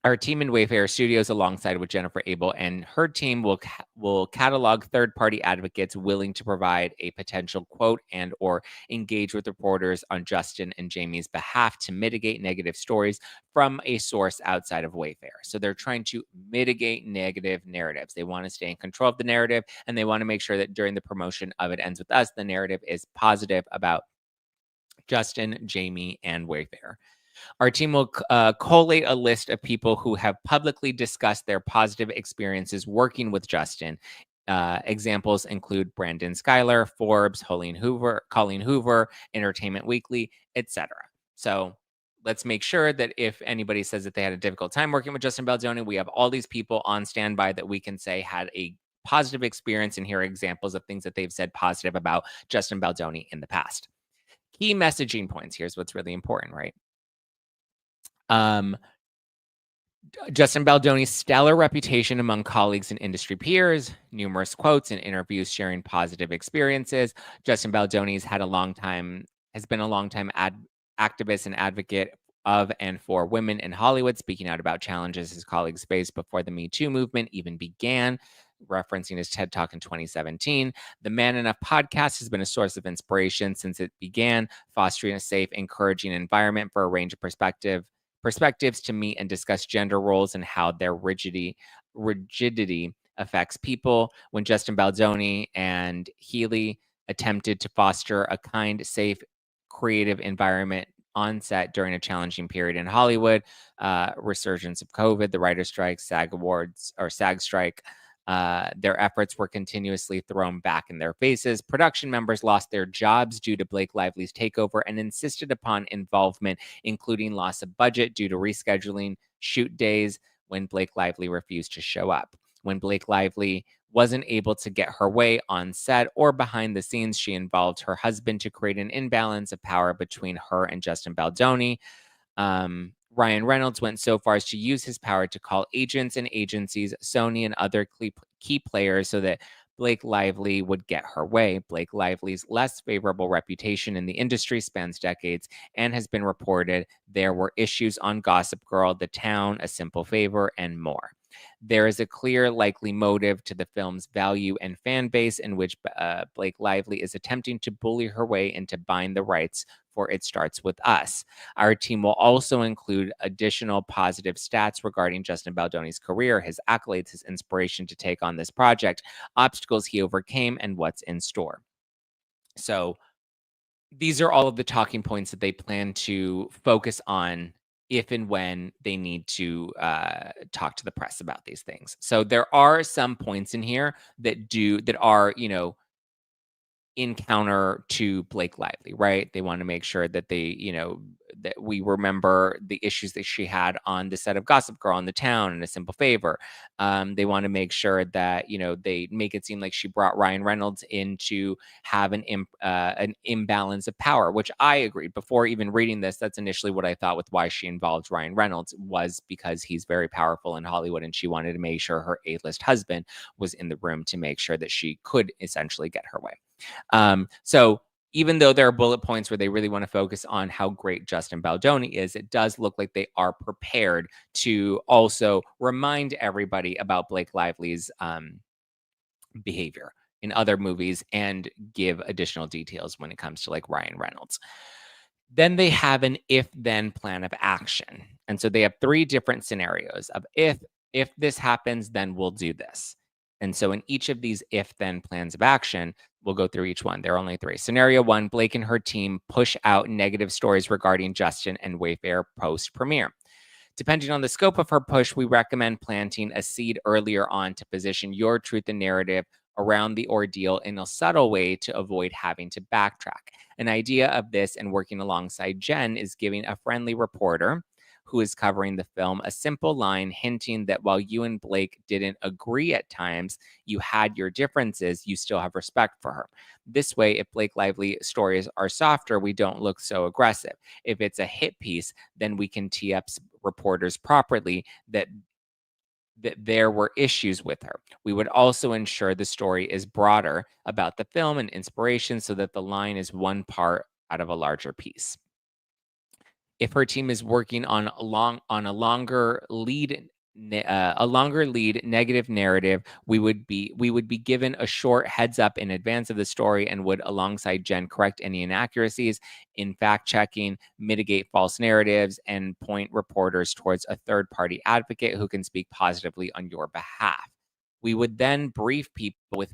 Our team in Wayfair Studios, alongside with Jennifer Abel and her team, will catalog third-party advocates willing to provide a potential quote and or engage with reporters on Justin and Jamie's behalf to mitigate negative stories from a source outside of Wayfair. So they're trying to mitigate negative narratives. They want to stay in control of the narrative, and they want to make sure that during the promotion of It Ends With Us, the narrative is positive about Justin, Jamie, and Wayfair. Our team will collate a list of people who have publicly discussed their positive experiences working with Justin. Examples include Brandon Schuyler, Forbes, Colleen Hoover, Entertainment Weekly, etc. So let's make sure that if anybody says that they had a difficult time working with Justin Baldoni, we have all these people on standby that we can say had a positive experience and hear examples of things that they've said positive about Justin Baldoni in the past. Key messaging points. Here's what's really important, right? Justin Baldoni's stellar reputation among colleagues and industry peers, numerous quotes and interviews sharing positive experiences. Justin Baldoni has been a long time activist and advocate of and for women in Hollywood, speaking out about challenges his colleagues faced before the Me Too movement even began, referencing his TED Talk in 2017. The Man Enough podcast has been a source of inspiration since it began, fostering a safe, encouraging environment for a range of perspectives to meet and discuss gender roles and how their rigidity affects people. When Justin Baldoni and Healy attempted to foster a kind, safe, creative environment on set during a challenging period in Hollywood, resurgence of COVID, the writer's strike, SAG strike, their efforts were continuously thrown back in their faces. Production members lost their jobs due to Blake Lively's takeover and insisted upon involvement, including loss of budget due to rescheduling shoot days when Blake Lively refused to show up. When Blake Lively wasn't able to get her way on set or behind the scenes, she involved her husband to create an imbalance of power between her and Justin Baldoni. Ryan Reynolds went so far as to use his power to call agents and agencies, Sony and other key players so that Blake Lively would get her way. Blake Lively's less favorable reputation in the industry spans decades and has been reported there were issues on Gossip Girl, The Town, A Simple Favor, and more. There is a clear, likely motive to the film's value and fan base in which Blake Lively is attempting to bully her way into buying the rights for It Starts With Us. Our team will also include additional positive stats regarding Justin Baldoni's career, his accolades, his inspiration to take on this project, obstacles he overcame, and what's in store. So these are all of the talking points that they plan to focus on if and when they need to talk to the press about these things. So there are some points in here that are, in counter to Blake Lively, right? They want to make sure that that we remember the issues that she had on the set of Gossip Girl on The Town and A Simple Favor. They want to make sure that, they make it seem like she brought Ryan Reynolds in to have an imbalance of power, which I agreed before even reading this. That's initially what I thought with why she involved Ryan Reynolds, was because he's very powerful in Hollywood and she wanted to make sure her A-list husband was in the room to make sure that she could essentially get her way. So even though there are bullet points where they really want to focus on how great Justin Baldoni is, it does look like they are prepared to also remind everybody about Blake Lively's behavior in other movies and give additional details when it comes to like Ryan Reynolds. Then they have an if then plan of action. And so they have three different scenarios of if this happens, then we'll do this. And so in each of these if then plans of action, we'll go through each one. There are only three. Scenario one, Blake and her team push out negative stories regarding Justin and Wayfair post premiere. Depending on the scope of her push, we recommend planting a seed earlier on to position your truth and narrative around the ordeal in a subtle way to avoid having to backtrack. An idea of this and working alongside Jen is giving a friendly reporter who is covering the film a simple line hinting that while you and Blake didn't agree at times, you had your differences, you still have respect for her. This way, if Blake Lively stories are softer, we don't look so aggressive. If it's a hit piece, then we can tee up reporters properly that there were issues with her. We would also ensure the story is broader about the film and inspiration so that the line is one part out of a larger piece. If her team is working on a longer lead negative narrative, we would be given a short heads up in advance of the story and would alongside Jen correct any inaccuracies in fact checking, mitigate false narratives, and point reporters towards a third party advocate who can speak positively on your behalf. We would then brief people with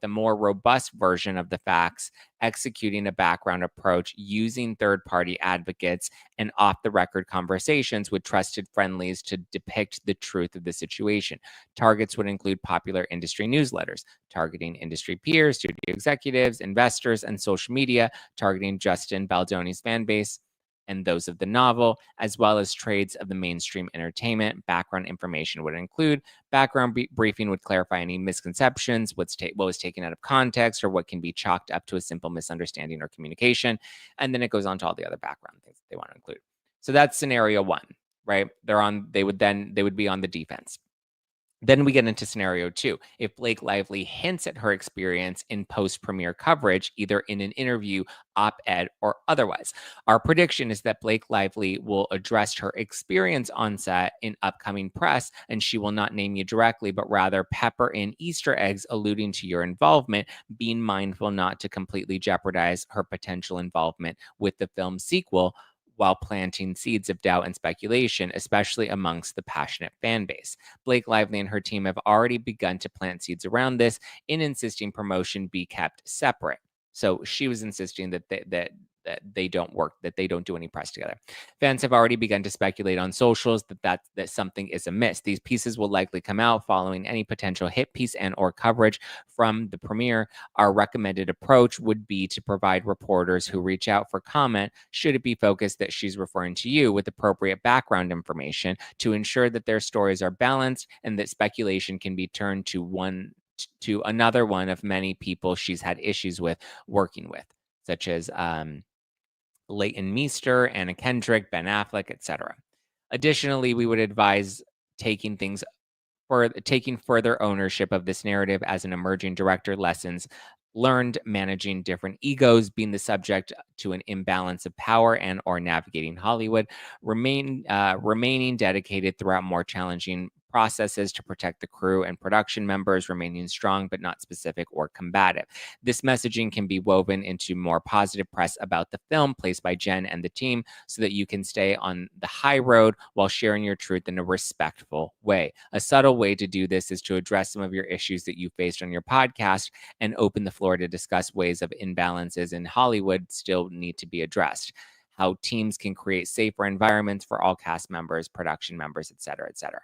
a more robust version of the facts, executing a background approach using third party advocates and off the record conversations with trusted friendlies to depict the truth of the situation. Targets would include popular industry newsletters, targeting industry peers, studio executives, investors, and social media, targeting Justin Baldoni's fan base and those of the novel, as well as trades of the mainstream entertainment. Background information would include background briefing would clarify any misconceptions, what was taken out of context, or what can be chalked up to a simple misunderstanding or communication. And then it goes on to all the other background things that they want to include. So that's scenario one, right? They would be on the defense. Then we get into scenario two. If Blake Lively hints at her experience in post premiere coverage, either in an interview, op ed, or otherwise, our prediction is that Blake Lively will address her experience on set in upcoming press, and she will not name you directly, but rather pepper in Easter eggs alluding to your involvement, being mindful not to completely jeopardize her potential involvement with the film sequel while planting seeds of doubt and speculation, especially amongst the passionate fan base. Blake Lively and her team have already begun to plant seeds around this in insisting promotion be kept separate. So she was insisting that they don't work, that they don't do any press together. Fans have already begun to speculate on socials that something is amiss. These pieces will likely come out following any potential hit piece and or coverage from the premiere. Our recommended approach would be to provide reporters who reach out for comment, should it be focused that she's referring to you, with appropriate background information to ensure that their stories are balanced and that speculation can be turned to another one of many people she's had issues with working with, such as Leighton Meester, Anna Kendrick, Ben Affleck, etc. Additionally, we would advise taking further ownership of this narrative as an emerging director, lessons learned managing different egos, being the subject to an imbalance of power and or navigating Hollywood, remaining dedicated throughout more challenging processes to protect the crew and production members, remaining strong but not specific or combative. This messaging can be woven into more positive press about the film placed by Jen and the team so that you can stay on the high road while sharing your truth in a respectful way. A subtle way to do this is to address some of your issues that you faced on your podcast and open the floor to discuss ways of imbalances in Hollywood still need to be addressed. How teams can create safer environments for all cast members, production members, et cetera, et cetera.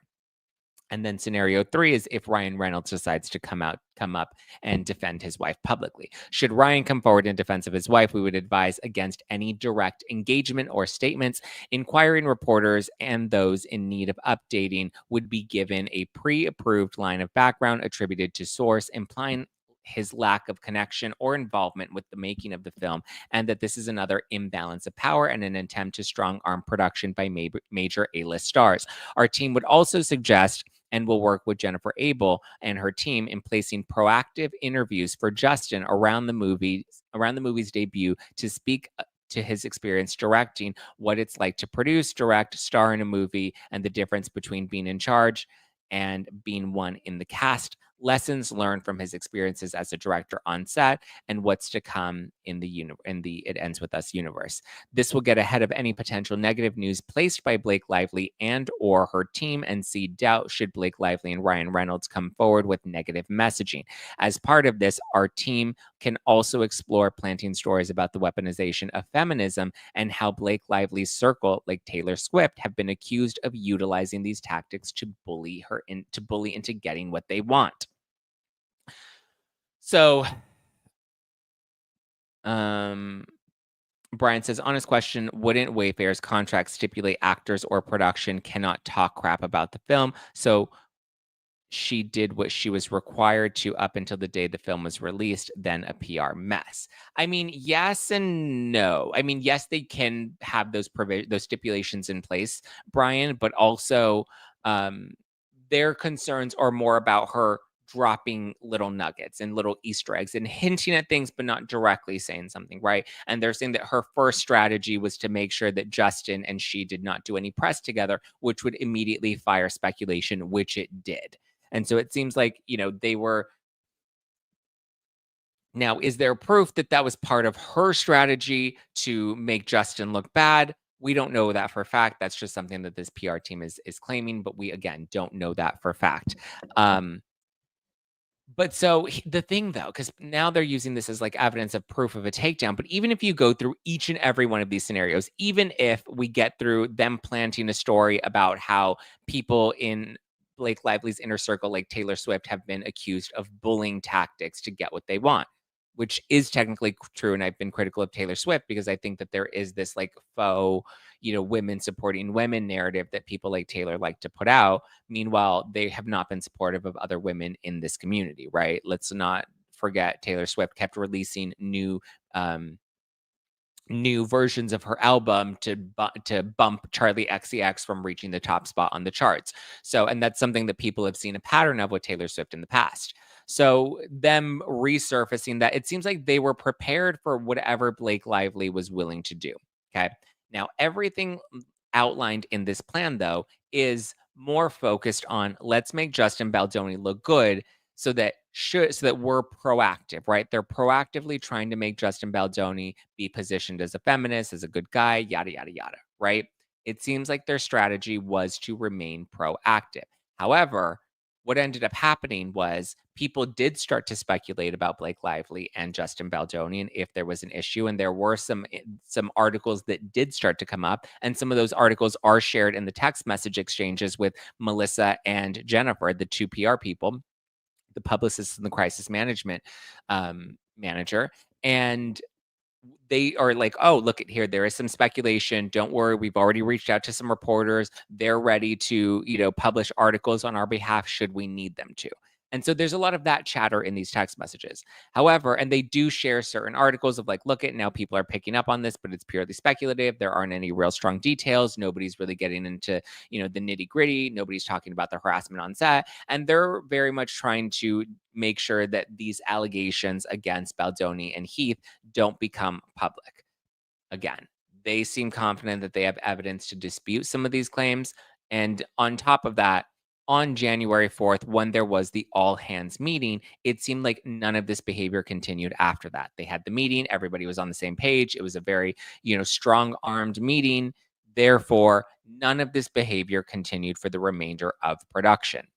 And then scenario three is if Ryan Reynolds decides to come up and defend his wife publicly. Should Ryan come forward in defense of his wife, we would advise against any direct engagement or statements. Inquiring reporters and those in need of updating would be given a pre-approved line of background attributed to source, implying his lack of connection or involvement with the making of the film, and that this is another imbalance of power and an attempt to strong arm production by major A-list stars. Our team would also suggest and will work with Jennifer Abel and her team in placing proactive interviews for Justin around the movie's debut to speak to his experience directing, what it's like to produce, direct, star in a movie, and the difference between being in charge and being one in the cast. lessons learned from his experiences as a director on set, and what's to come in the It Ends With Us universe. This will get ahead of any potential negative news placed by Blake Lively and or her team and seed doubt should Blake Lively and Ryan Reynolds come forward with negative messaging. As part of this, our team can also explore planting stories about the weaponization of feminism and how Blake Lively's circle, like Taylor Swift, have been accused of utilizing these tactics to bully into getting what they want. So, Brian says, honest question, wouldn't Wayfair's contract stipulate actors or production cannot talk crap about the film? So she did what she was required to up until the day the film was released, then a PR mess. I mean, yes and no. I mean, yes, they can have those stipulations in place, Brian, but also their concerns are more about her dropping little nuggets and little Easter eggs and hinting at things, but not directly saying something, right? And they're saying that her first strategy was to make sure that Justin and she did not do any press together, which would immediately fire speculation, which it did. And so it seems like, they were. Now, is there proof that that was part of her strategy to make Justin look bad? We don't know that for a fact. That's just something that this PR team is claiming, but we again don't know that for a fact. But so the thing though, because now they're using this as like evidence of proof of a takedown. But even if you go through each and every one of these scenarios, even if we get through them planting a story about how people in Blake Lively's inner circle, like Taylor Swift, have been accused of bullying tactics to get what they want, which is technically true. And I've been critical of Taylor Swift because I think that there is this like faux, women supporting women narrative that people like Taylor like to put out. Meanwhile, they have not been supportive of other women in this community, right? Let's not forget Taylor Swift kept releasing new versions of her album to bump Charlie XCX from reaching the top spot on the charts. So, and that's something that people have seen a pattern of with Taylor Swift in the past. So, them resurfacing that, it seems like they were prepared for whatever Blake Lively was willing to do. Okay. Now, everything outlined in this plan, though, is more focused on let's make Justin Baldoni look good so that we're proactive, right? They're proactively trying to make Justin Baldoni be positioned as a feminist, as a good guy, yada yada yada, right? It seems like their strategy was to remain proactive. However, what ended up happening was people did start to speculate about Blake Lively and Justin Baldoni and if there was an issue, and there were some articles that did start to come up, and some of those articles are shared in the text message exchanges with Melissa and Jennifer, the two PR people, the publicist and the crisis management manager. And they are like, oh, look at here. There is some speculation. Don't worry. We've already reached out to some reporters. They're ready to, publish articles on our behalf should we need them to. And so there's a lot of that chatter in these text messages. However, and they do share certain articles of like, look at now people are picking up on this, but it's purely speculative. There aren't any real strong details. Nobody's really getting into, the nitty gritty. Nobody's talking about the harassment on set. And they're very much trying to make sure that these allegations against Baldoni and Heath don't become public. Again, they seem confident that they have evidence to dispute some of these claims. And on top of that, on January 4th, when there was the all hands meeting, it seemed like none of this behavior continued after that. They had the meeting, everybody was on the same page. It was a very, strong armed meeting. Therefore, none of this behavior continued for the remainder of production,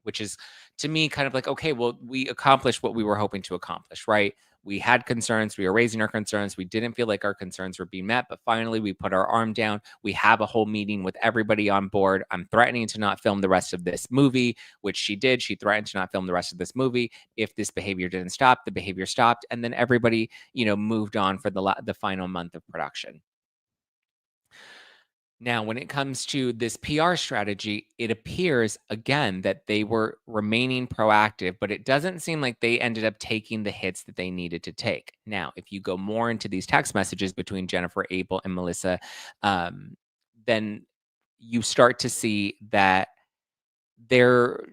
which is to me kind of like, okay, well, we accomplished what we were hoping to accomplish, right? We had concerns, we were raising our concerns, we didn't feel like our concerns were being met, but finally we put our arm down. We have a whole meeting with everybody on board. I'm threatening to not film the rest of this movie, which she did. She threatened to not film the rest of this movie. If this behavior didn't stop, the behavior stopped, and then everybody, moved on for the final month of production. Now, when it comes to this PR strategy, it appears again that they were remaining proactive, but it doesn't seem like they ended up taking the hits that they needed to take. Now, if you go more into these text messages between Jennifer Abel and Melissa, then you start to see that they're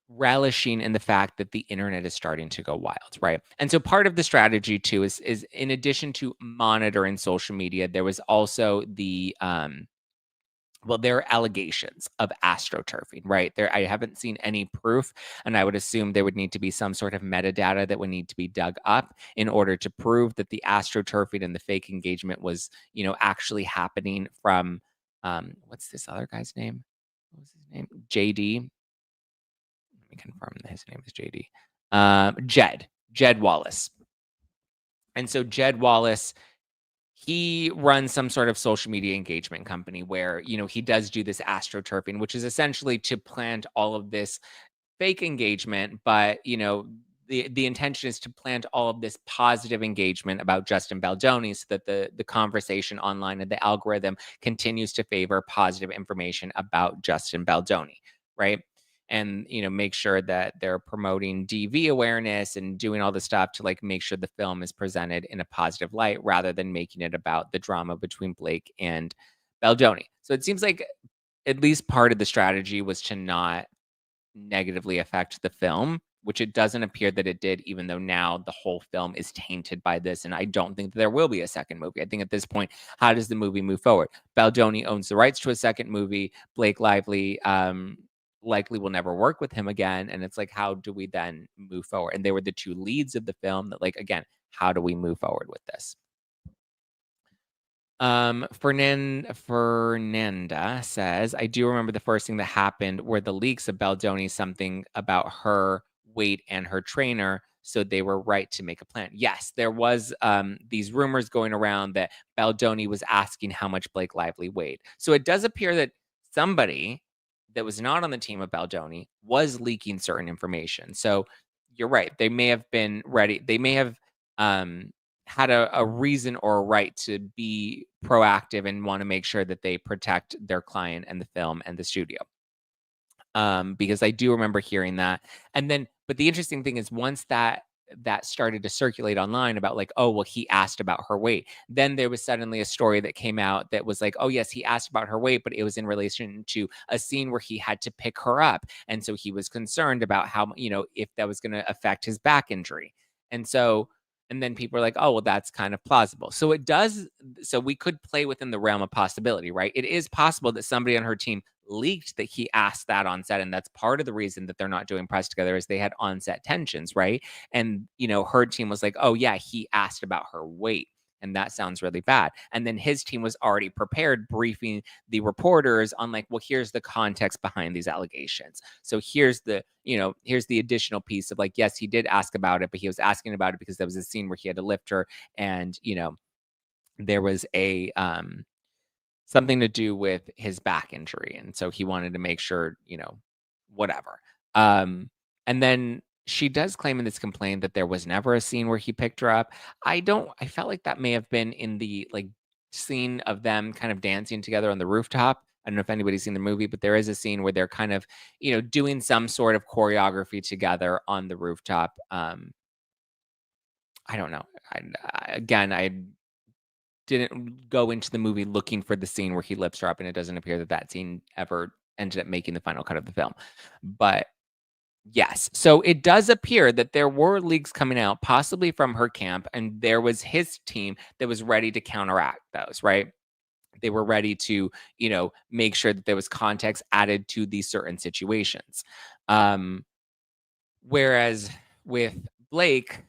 relishing in the fact that the internet is starting to go wild, right? And so part of the strategy too is in addition to monitoring social media, there was also the Well, there are allegations of astroturfing, right? I haven't seen any proof, and I would assume there would need to be some sort of metadata that would need to be dug up in order to prove that the astroturfing and the fake engagement was, actually happening from, what's this other guy's name? What was his name? JD. Let me confirm that his name is JD. Jed Wallace. And so Jed Wallace, he runs some sort of social media engagement company where, he does do this astroturfing, which is essentially to plant all of this fake engagement, but, the intention is to plant all of this positive engagement about Justin Baldoni so that the conversation online and the algorithm continues to favor positive information about Justin Baldoni, right? And make sure that they're promoting DV awareness and doing all the stuff to like make sure the film is presented in a positive light rather than making it about the drama between Blake and Baldoni. So it seems like at least part of the strategy was to not negatively affect the film, which it doesn't appear that it did, even though now the whole film is tainted by this. And I don't think that there will be a second movie. I think at this point, how does the movie move forward? Baldoni owns the rights to a second movie. Blake Lively likely will never work with him again. And it's like, how do we then move forward? And they were the two leads of the film that, like, again, how do we move forward with this? Fernanda says, I do remember the first thing that happened were the leaks of Baldoni, something about her weight and her trainer. So they were right to make a plan. Yes, there was these rumors going around that Baldoni was asking how much Blake Lively weighed. So it does appear that somebody that was not on the team of Baldoni was leaking certain information. So you're right. They may have been ready. They may have um had a reason or a right to be proactive and want to make sure that they protect their client and the film and the studio. Because I do remember hearing that. And then, but the interesting thing is once that started to circulate online about like, oh, well, he asked about her weight. Then there was suddenly a story that came out that was like, oh, yes, he asked about her weight, but it was in relation to a scene where he had to pick her up. And so he was concerned about how, if that was going to affect his back injury. And so, and then people are like, oh, well, that's kind of plausible. So it does. So we could play within the realm of possibility, right? It is possible that somebody on her team leaked that he asked that on set. And that's part of the reason that they're not doing press together is they had on-set tensions, right? And, her team was like, oh, yeah, he asked about her weight. And that sounds really bad. And then his team was already prepared, briefing the reporters on like, well, here's the context behind these allegations. So here's here's the additional piece of like, yes, he did ask about it, but he was asking about it because there was a scene where he had to lift her and, there was a something to do with his back injury. And so he wanted to make sure, whatever. Um, and then she does claim in this complaint that there was never a scene where he picked her up. I felt like that may have been in the like scene of them kind of dancing together on the rooftop. I don't know if anybody's seen the movie, but there is a scene where they're kind of, doing some sort of choreography together on the rooftop. I don't know. I didn't go into the movie looking for the scene where he lifts her up, and it doesn't appear that that scene ever ended up making the final cut of the film. But yes, so it does appear that there were leaks coming out, possibly from her camp, and there was his team that was ready to counteract those, right? They were ready to, make sure that there was context added to these certain situations. Whereas with Blake,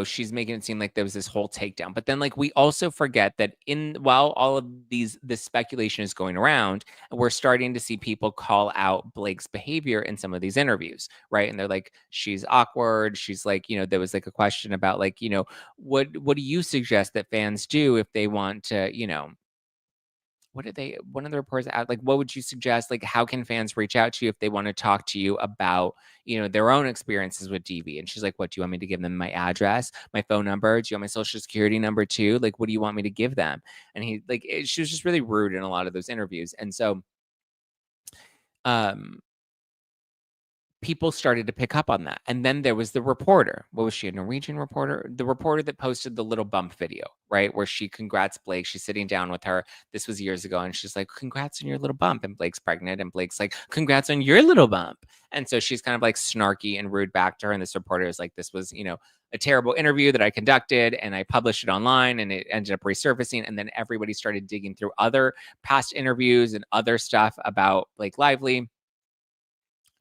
she's making it seem like there was this whole takedown. But then like we also forget that while all of this speculation is going around, we're starting to see people call out Blake's behavior in some of these interviews, right? And they're like, she's awkward. She's like, there was like a question about like, what do you suggest that fans do if they want to, what did they one of the reporters out like what would you suggest, like how can fans reach out to you if they want to talk to you about their own experiences with DV? And she's like, what do you want me to give them? My address, my phone number? Do you want my social security number too? Like, what do you want me to give them? And she was just really rude in a lot of those interviews. And so um people started to pick up on that. And then there was the reporter. What was she, a Norwegian reporter? The reporter that posted the little bump video, right? Where she congrats Blake. She's sitting down with her. This was years ago. And she's like, congrats on your little bump. And Blake's pregnant. And Blake's like, congrats on your little bump. And so she's kind of like snarky and rude back to her. And this reporter is like, this was, a terrible interview that I conducted and I published it online and it ended up resurfacing. And then everybody started digging through other past interviews and other stuff about Blake Lively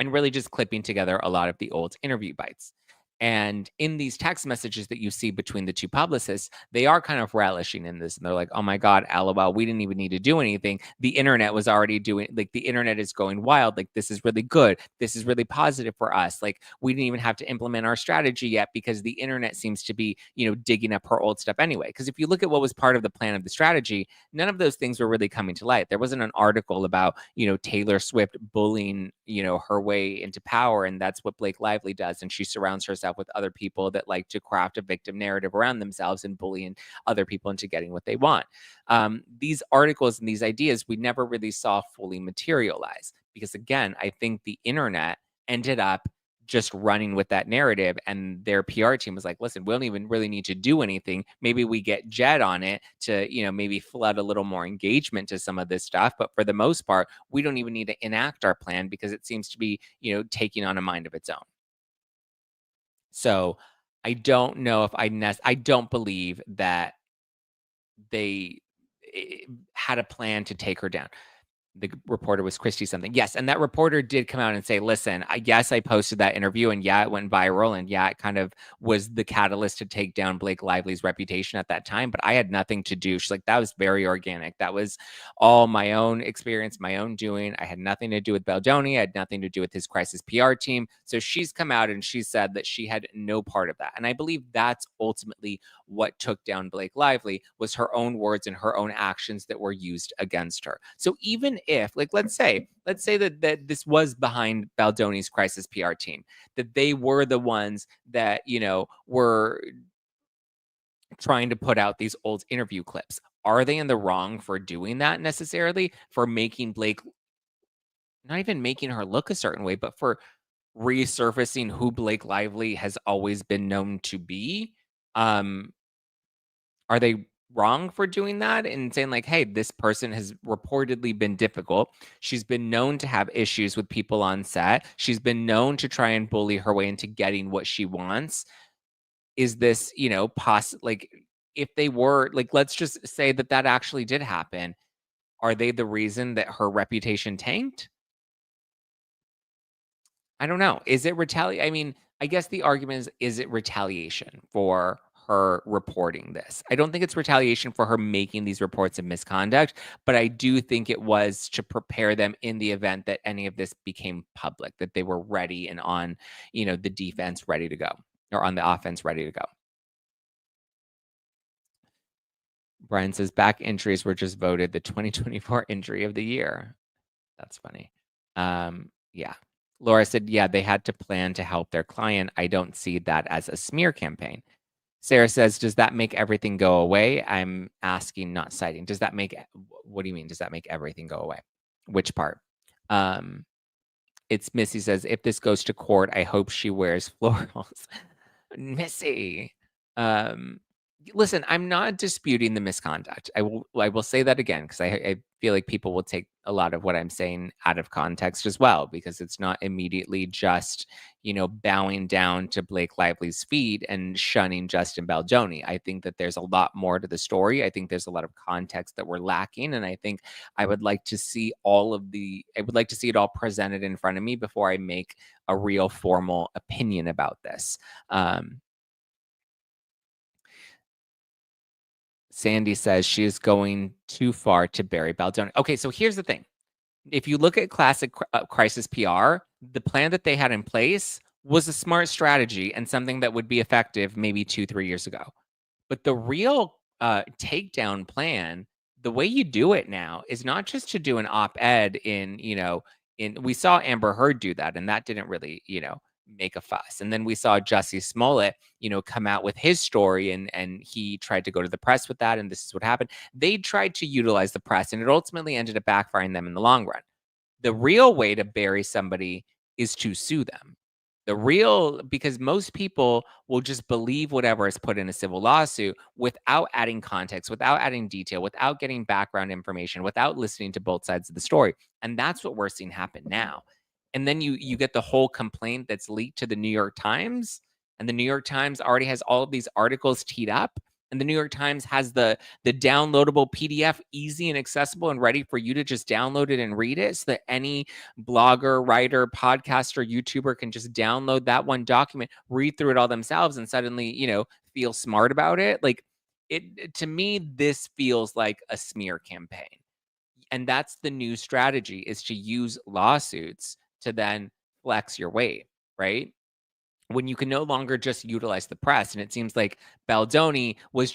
and really just clipping together a lot of the old interview bites. And in these text messages that you see between the two publicists, they are kind of relishing in this. And they're like, oh my God, LOL, we didn't even need to do anything. The internet was already doing, like, the internet is going wild. Like, this is really good. This is really positive for us. Like, we didn't even have to implement our strategy yet because the internet seems to be, digging up her old stuff anyway. Because if you look at what was part of the plan of the strategy, none of those things were really coming to light. There wasn't an article about, Taylor Swift bullying, her way into power. And that's what Blake Lively does. And she surrounds herself with other people that like to craft a victim narrative around themselves and bullying other people into getting what they want. These articles and these ideas we never really saw fully materialize because, again, I think the internet ended up just running with that narrative, and their PR team was like, listen, we don't even really need to do anything. Maybe we get Jed on it to, maybe flood a little more engagement to some of this stuff. But for the most part, we don't even need to enact our plan because it seems to be, taking on a mind of its own. So I don't know if I don't believe that they had a plan to take her down. The reporter was Christy something. Yes, and that reporter did come out and say, listen, I posted that interview and yeah, it went viral and yeah, it kind of was the catalyst to take down Blake Lively's reputation at that time, but I had nothing to do. She's like, that was very organic. That was all my own experience, my own doing. I had nothing to do with Baldoni. I had nothing to do with his crisis PR team. So she's come out and she said that she had no part of that. And I believe that's ultimately what took down Blake Lively was her own words and her own actions that were used against her. So even if, like, let's say that this was behind Baldoni's crisis PR team, that they were the ones that, were trying to put out these old interview clips. Are they in the wrong for doing that necessarily? For making Blake, not even making her look a certain way, but for resurfacing who Blake Lively has always been known to be? Are they wrong for doing that and saying like, hey, this person has reportedly been difficult. She's been known to have issues with people on set. She's been known to try and bully her way into getting what she wants. Is this, like, if they were like, let's just say that that actually did happen. Are they the reason that her reputation tanked? I don't know. Is it I mean, I guess the argument is it retaliation for her reporting this? I don't think it's retaliation for her making these reports of misconduct, but I do think it was to prepare them in the event that any of this became public, that they were ready and on, the defense ready to go or on the offense ready to go. Brian says back entries were just voted the 2024 injury of the year. That's funny. Yeah. Laura said, yeah, they had to plan to help their client. I don't see that as a smear campaign. Sarah says, does that make everything go away? I'm asking, not citing. Does that make, what do you mean? Does that make everything go away? Which part? It's Missy says, if this goes to court, I hope she wears florals. Missy. Listen, I'm not disputing the misconduct. I will say that again because I feel like people will take a lot of what I'm saying out of context as well because it's not immediately just, bowing down to Blake Lively's feet and shunning Justin Baldoni. I think that there's a lot more to the story. I think there's a lot of context that we're lacking, and I think I would like to see it all presented in front of me before I make a real formal opinion about this. Sandy says she is going too far to bury Baldoni. Okay, so here's the thing. If you look at classic crisis PR, the plan that they had in place was a smart strategy and something that would be effective maybe 2-3 years ago. But the real takedown plan, the way you do it now is not just to do an op-ed we saw Amber Heard do that, and that didn't really, make a fuss. And then we saw Jussie Smollett, come out with his story and he tried to go to the press with that. And this is what happened. They tried to utilize the press and it ultimately ended up backfiring them in the long run. The real way to bury somebody is to sue them. Because most people will just believe whatever is put in a civil lawsuit without adding context, without adding detail, without getting background information, without listening to both sides of the story. And that's what we're seeing happen now. And then you get the whole complaint that's leaked to the New York Times, and the New York Times already has all of these articles teed up, and the New York Times has the downloadable PDF easy and accessible and ready for you to just download it and read it, so that any blogger, writer, podcaster, YouTuber can just download that one document, read through it all themselves, and suddenly, feel smart about it. Like, to me, this feels like a smear campaign. And that's the new strategy, is to use lawsuits to then flex your weight, right? When you can no longer just utilize the press. And it seems like Baldoni was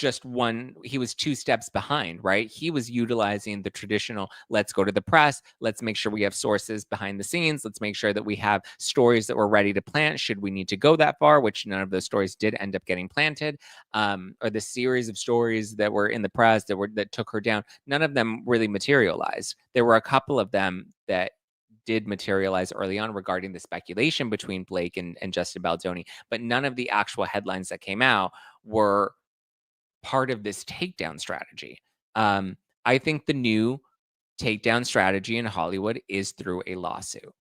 he was two steps behind, right? He was utilizing the traditional, let's go to the press, let's make sure we have sources behind the scenes, let's make sure that we have stories that we're ready to plant should we need to go that far, which none of those stories did end up getting planted. Or the series of stories that were in the press that took her down, none of them really materialized. There were a couple of them that did materialize early on regarding the speculation between Blake and Justin Baldoni, but none of the actual headlines that came out were part of this takedown strategy. I think the new takedown strategy in Hollywood is through a lawsuit.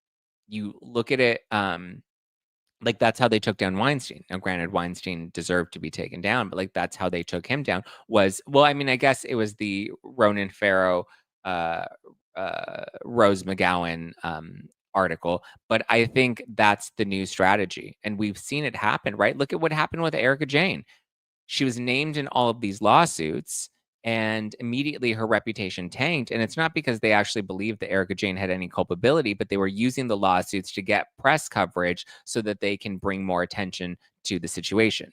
You look at it, like, that's how they took down Weinstein. Now, granted, Weinstein deserved to be taken down, but like, that's how they took him down. I mean, I guess it was the Ronan Farrow, uh, Rose McGowan article, but I think that's the new strategy, and we've seen it happen, right? Look at what happened with Erica Jane. She was named in all of these lawsuits, and immediately her reputation tanked. And it's not because they actually believed that Erica Jane had any culpability, but they were using the lawsuits to get press coverage so that they can bring more attention to the situation.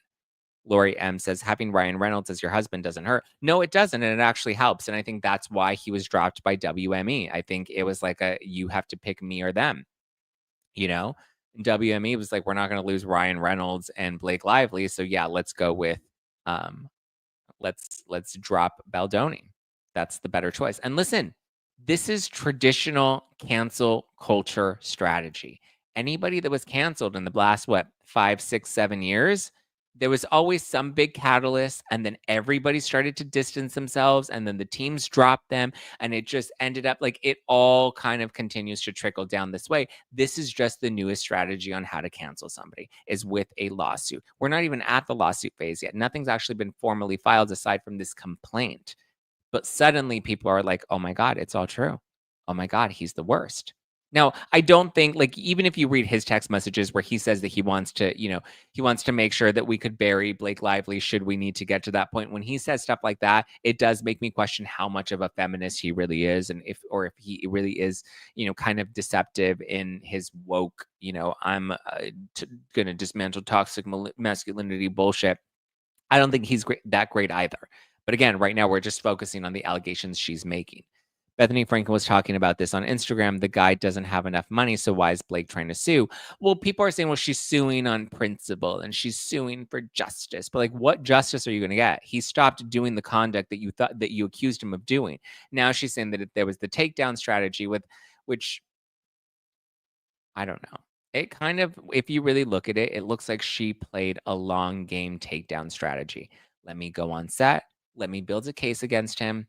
Lori M says, having Ryan Reynolds as your husband doesn't hurt. No, it doesn't. And it actually helps. And I think that's why he was dropped by WME. I think it was like you have to pick me or them, you know? WME was like, we're not going to lose Ryan Reynolds and Blake Lively. So yeah, let's go with, um, let's drop Baldoni. That's the better choice. And listen, this is traditional cancel culture strategy. Anybody that was canceled in the last, 5, 6, 7 years, there was always some big catalyst, and then everybody started to distance themselves, and then the teams dropped them, and it just ended up like it all kind of continues to trickle down this way. This is just the newest strategy on how to cancel somebody, is with a lawsuit. We're not even at the lawsuit phase yet. Nothing's actually been formally filed aside from this complaint. But suddenly people are like, "Oh my god, it's all true. Oh my god, he's the worst." Now, I don't think, like, even if you read his text messages where he says that he wants to make sure that we could bury Blake Lively should we need to get to that point. When he says stuff like that, it does make me question how much of a feminist he really is, and if he really is, kind of deceptive in his woke, I'm going to dismantle toxic masculinity bullshit. I don't think he's that great either. But again, right now we're just focusing on the allegations she's making. Bethany Franklin was talking about this on Instagram. The guy doesn't have enough money, so why is Blake trying to sue? Well, people are saying, well, she's suing on principle and she's suing for justice. But like, what justice are you going to get? He stopped doing the conduct that you thought that you accused him of doing. Now she's saying that there was the takedown strategy which I don't know. It kind of, if you really look at it, it looks like she played a long game takedown strategy. Let me go on set. Let me build a case against him.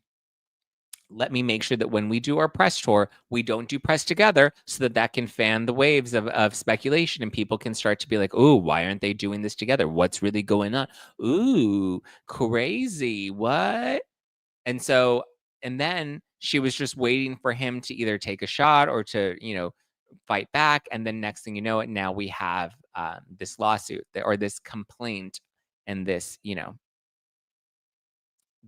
Let me make sure that when we do our press tour, we don't do press together, so that can fan the waves of speculation, and people can start to be like, "Ooh, why aren't they doing this together? What's really going on? Ooh, crazy. What?" And so, and then she was just waiting for him to either take a shot or to, fight back. And then next thing you know, now we have this lawsuit or this complaint, and this,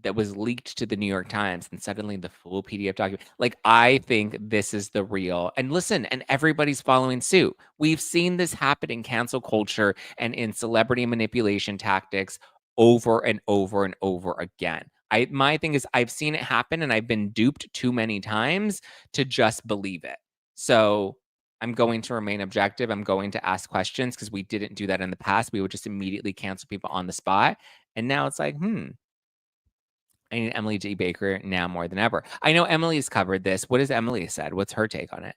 that was leaked to the New York Times, and suddenly the full PDF document. Like, I think this is the real. And listen, and everybody's following suit. We've seen this happen in cancel culture and in celebrity manipulation tactics over and over and over again. My thing is, I've seen it happen, and I've been duped too many times to just believe it. So I'm going to remain objective. I'm going to ask questions, because we didn't do that in the past. We would just immediately cancel people on the spot. And now it's like, I need Emily D. Baker now more than ever. I know Emily's covered this. What has Emily said? What's her take on it?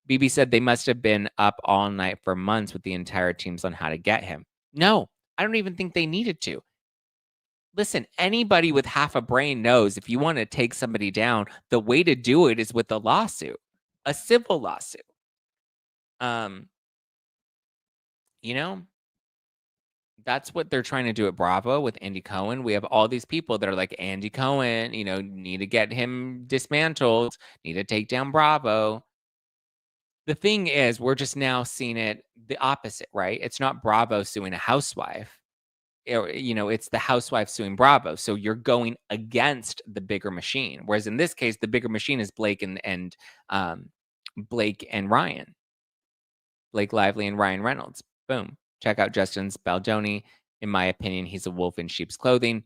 BB said they must have been up all night for months with the entire teams on how to get him. No, I don't even think they needed to. Listen, anybody with half a brain knows if you want to take somebody down, the way to do it is with a lawsuit, a civil lawsuit. Um, you know, that's what they're trying to do at Bravo with Andy Cohen. We have all these people that are like, Andy Cohen, need to get him dismantled, need to take down Bravo. The thing is, we're just now seeing it the opposite, right? It's not Bravo suing a housewife. It's the housewife suing Bravo. So you're going against the bigger machine. Whereas in this case, the bigger machine is Blake and Ryan. Blake Lively and Ryan Reynolds. Boom. Check out Justin's Baldoni. In my opinion, he's a wolf in sheep's clothing.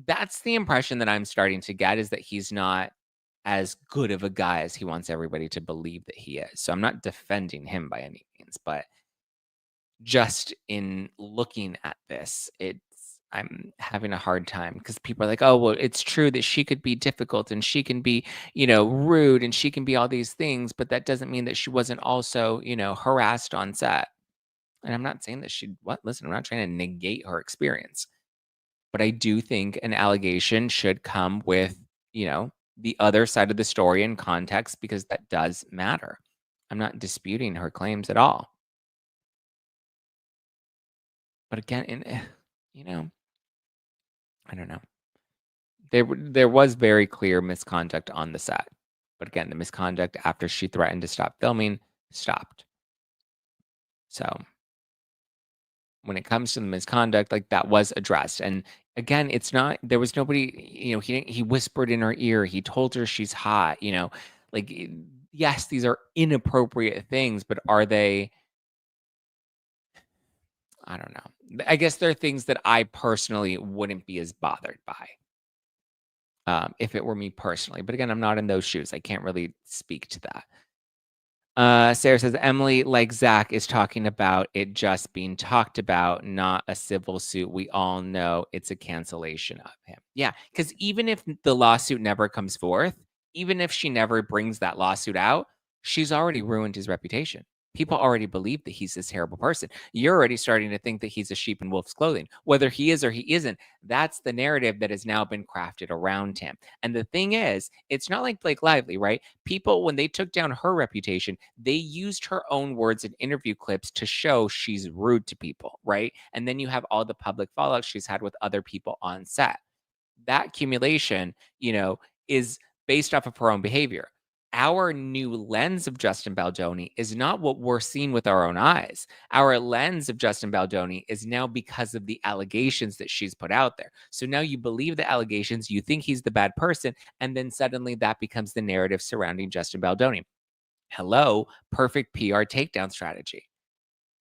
That's the impression that I'm starting to get, is that he's not as good of a guy as he wants everybody to believe that he is. So I'm not defending him by any means, but just in looking at this, I'm having a hard time because people are like, oh, well, it's true that she could be difficult and she can be, rude and she can be all these things, but that doesn't mean that she wasn't also, harassed on set. And I'm not saying that listen, I'm not trying to negate her experience, but I do think an allegation should come with, the other side of the story and context, because that does matter. I'm not disputing her claims at all. But again, I don't know. There was very clear misconduct on the set. But again, the misconduct after she threatened to stop filming stopped. So when it comes to the misconduct, like, that was addressed. And again, there was nobody, he whispered in her ear, he told her she's hot, like, yes, these are inappropriate things, but are they? I don't know. I guess there are things that I personally wouldn't be as bothered by, if it were me personally. But again, I'm not in those shoes. I can't really speak to that. Sarah says, Emily, like Zack, is talking about it just being talked about, not a civil suit. We all know it's a cancellation of him. Yeah, because even if the lawsuit never comes forth, even if she never brings that lawsuit out, she's already ruined his reputation. People already believe that he's this terrible person. You're already starting to think that he's a sheep in wolf's clothing. Whether he is or he isn't, that's the narrative that has now been crafted around him. And the thing is, it's not like Blake Lively, right? People, when they took down her reputation, they used her own words in interview clips to show she's rude to people, right? And then you have all the public fallout she's had with other people on set. That accumulation, is based off of her own behavior. Our new lens of Justin Baldoni is not what we're seeing with our own eyes. Our lens of Justin Baldoni is now because of the allegations that she's put out there. So now you believe the allegations, you think he's the bad person, and then suddenly that becomes the narrative surrounding Justin Baldoni. Hello, perfect PR takedown strategy.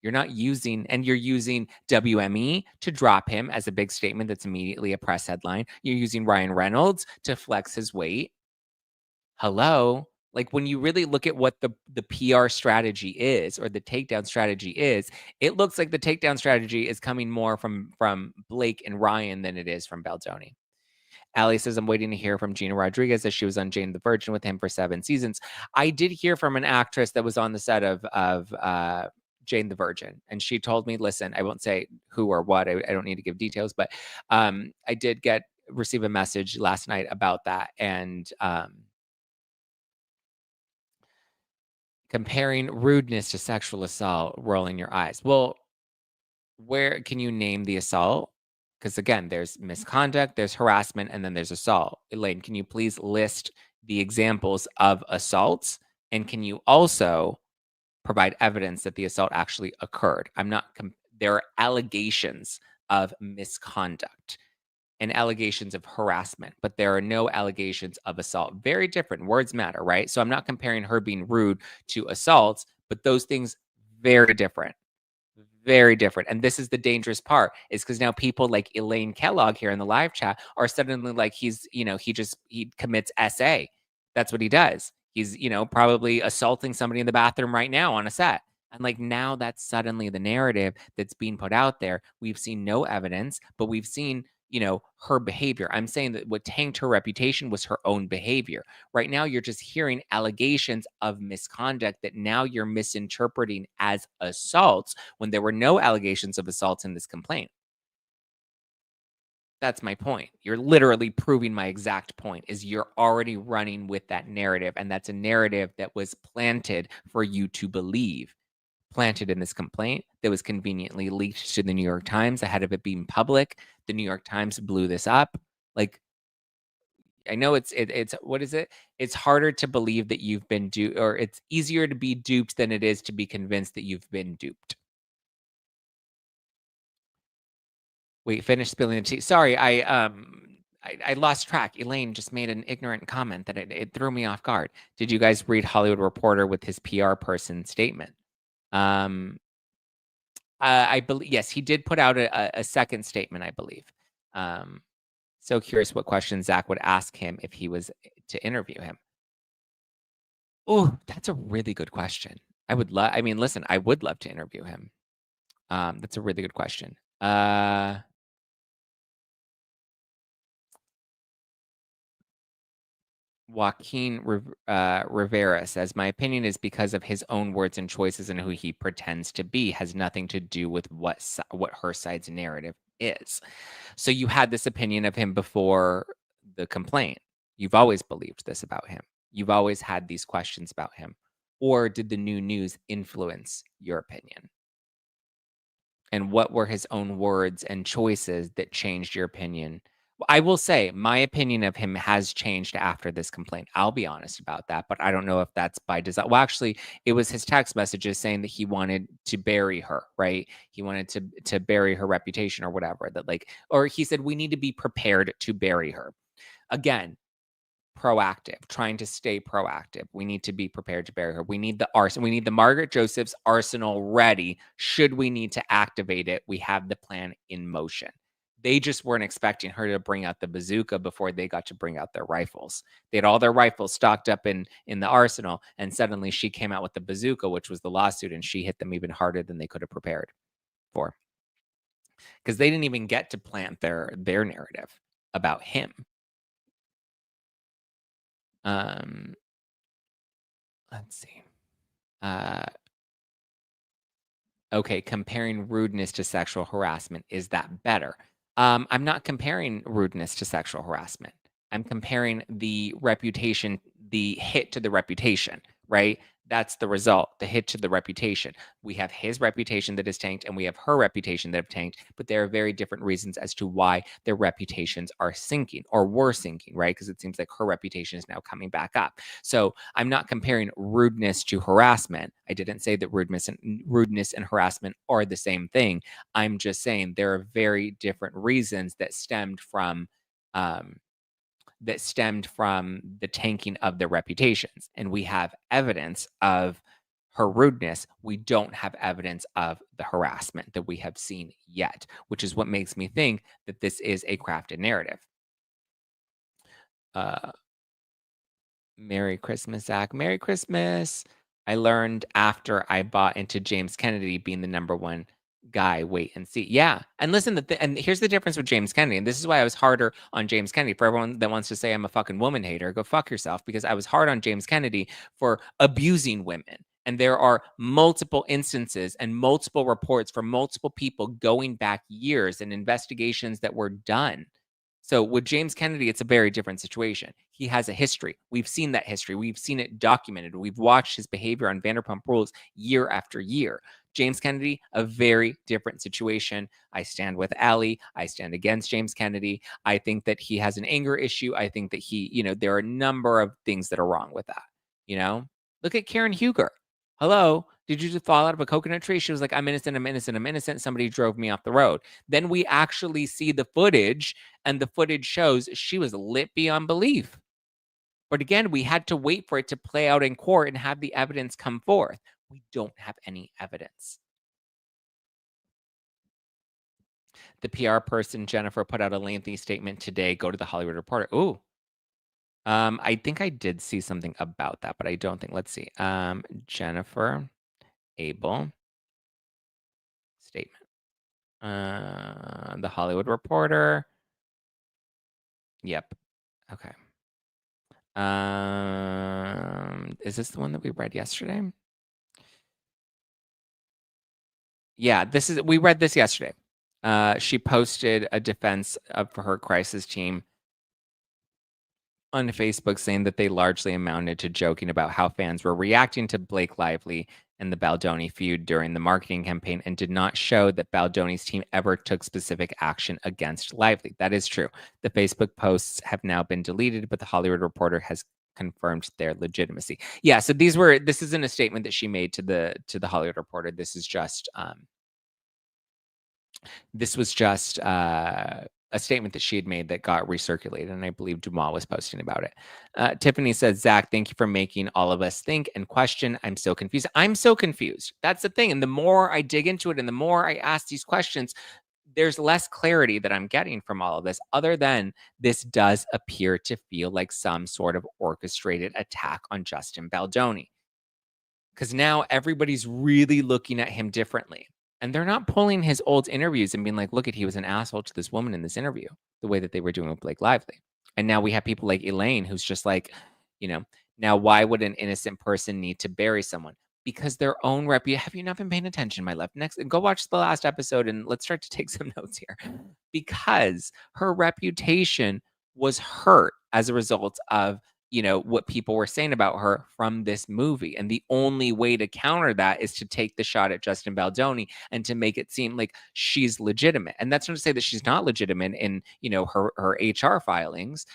You're using WME to drop him as a big statement that's immediately a press headline. You're using Ryan Reynolds to flex his weight. Hello? Like, when you really look at what the PR strategy is, or the takedown strategy is, it looks like the takedown strategy is coming more from Blake and Ryan than it is from Baldoni. Allie says, I'm waiting to hear from Gina Rodriguez, as she was on Jane the Virgin with him for 7 seasons. I did hear from an actress that was on the set of Jane the Virgin, and she told me, listen, I won't say who or what, I don't need to give details, but I did receive a message last night about that, and comparing rudeness to sexual assault, rolling your eyes. Well, where can you name the assault? Because again, there's misconduct, there's harassment, and then there's assault. Elaine, can you please list the examples of assaults? And can you also provide evidence that the assault actually occurred? There are allegations of misconduct and allegations of harassment, but there are no allegations of assault. Very different. Words matter, right? So I'm not comparing her being rude to assaults, but those things, very different. Very different. And this is the dangerous part, is because now people like Elaine Kellogg here in the live chat are suddenly like, he commits SA. That's what he does. He's, probably assaulting somebody in the bathroom right now on a set. And like, now that's suddenly the narrative that's being put out there. We've seen no evidence, but we've seen her behavior. I'm saying that what tanked her reputation was her own behavior. Right now, you're just hearing allegations of misconduct that now you're misinterpreting as assaults when there were no allegations of assaults in this complaint. That's my point. You're literally proving my exact point is you're already running with that narrative, and that's a narrative that was planted for you to believe. Planted in this complaint that was conveniently leaked to the New York Times ahead of it being public. The New York Times blew this up. Like, I know it's what is it? It's harder to believe that you've been duped, or it's easier to be duped than it is to be convinced that you've been duped. Wait, finish spilling the tea. Sorry, I lost track. Elaine just made an ignorant comment that it threw me off guard. Did you guys read Hollywood Reporter with his PR person statement? Um, I believe yes, he did put out a second statement, I believe. So curious what questions Zack would ask him if he was to interview him. Oh, that's a really good question. I mean, listen, I would love to interview him. That's a really good question. Rivera says, my opinion is because of his own words and choices and who he pretends to be has nothing to do with what her side's narrative is. So you had this opinion of him before the complaint. You've always believed this about him. You've always had these questions about him. Or did the new news influence your opinion? And what were his own words and choices that changed your opinion? I will say my opinion of him has changed after this complaint. I'll be honest about that, but I don't know if that's by design. Well, actually, it was his text messages saying that he wanted to bury her, right? He wanted to bury her reputation or whatever. That like, or he said we need to be prepared to bury her. Again, proactive, trying to stay proactive. We need to be prepared to bury her. We need the arsenal. We need the Margaret Joseph's arsenal ready. Should we need to activate it, we have the plan in motion. They just weren't expecting her to bring out the bazooka before they got to bring out their rifles. They had all their rifles stocked up in the arsenal, and suddenly she came out with the bazooka, which was the lawsuit, and she hit them even harder than they could have prepared for. Because they didn't even get to plant their narrative about him. Um, let's see. Uh, okay, comparing rudeness to sexual harassment, is that better? I'm not comparing rudeness to sexual harassment. I'm comparing the reputation, the hit to the reputation, right? That's the result, the hit to the reputation. We have his reputation that is tanked and we have her reputation that have tanked, but there are very different reasons as to why their reputations are sinking or were sinking, right? Because it seems like her reputation is now coming back up. So I'm not comparing rudeness to harassment. I didn't say that rudeness and harassment are the same thing. I'm just saying there are very different reasons um, that stemmed from the tanking of their reputations. And we have evidence of her rudeness. We don't have evidence of the harassment that we have seen yet, which is what makes me think that this is a crafted narrative. Uh, Merry Christmas, Zach. Merry Christmas. I learned after I bought into James Kennedy being the number one guy. Wait and see. Yeah. And listen, and here's the difference with James Kennedy. And this is why I was harder on James Kennedy. For everyone that wants to say I'm a fucking woman hater, go fuck yourself, because I was hard on James Kennedy for abusing women. And there are multiple instances and multiple reports from multiple people going back years and investigations that were done. So with James Kennedy, it's a very different situation. He has a history. We've seen that history. We've seen it documented. We've watched his behavior on Vanderpump Rules year after year. James Kennedy, a very different situation. I stand with Allie. I stand against James Kennedy. I think that he has an anger issue. I think that there are a number of things that are wrong with that. Look at Karen Huger. Hello, did you just fall out of a coconut tree? She was like, I'm innocent, I'm innocent, I'm innocent. Somebody drove me off the road. Then we actually see the footage, and the footage shows she was lit beyond belief. But again, we had to wait for it to play out in court and have the evidence come forth. We don't have any evidence. The PR person, Jennifer, put out a lengthy statement today. Go to the Hollywood Reporter. Ooh. I think I did see something about that, but I don't think. Let's see. Jennifer Abel statement. The Hollywood Reporter. Yep. Okay. Is this the one that we read yesterday? Yeah, we read this yesterday. She posted a defense for her crisis team on Facebook saying that they largely amounted to joking about how fans were reacting to Blake Lively and the Baldoni feud during the marketing campaign and did not show that Baldoni's team ever took specific action against Lively. That is true. The Facebook posts have now been deleted, but the Hollywood Reporter has confirmed their legitimacy. Yeah, so this isn't a statement that she made to the Hollywood Reporter. This was just a statement that she had made that got recirculated, and I believe Dumas was posting about it. Tiffany says, Zach, thank you for making all of us think and question. I'm so confused. I'm so confused. That's the thing. And the more I dig into it and the more I ask these questions, there's less clarity that I'm getting from all of this, other than this does appear to feel like some sort of orchestrated attack on Justin Baldoni. Because now everybody's really looking at him differently. And they're not pulling his old interviews and being like, look at, he was an asshole to this woman in this interview, the way that they were doing with Blake Lively. And now we have people like Elaine, who's just like, now why would an innocent person need to bury someone? Because their own reputation. Have you not been paying attention, my love? Next, go watch the last episode and let's start to take some notes here. Because her reputation was hurt as a result of what people were saying about her from this movie. And the only way to counter that is to take the shot at Justin Baldoni and to make it seem like she's legitimate. And that's not to say that she's not legitimate in, her HR filings.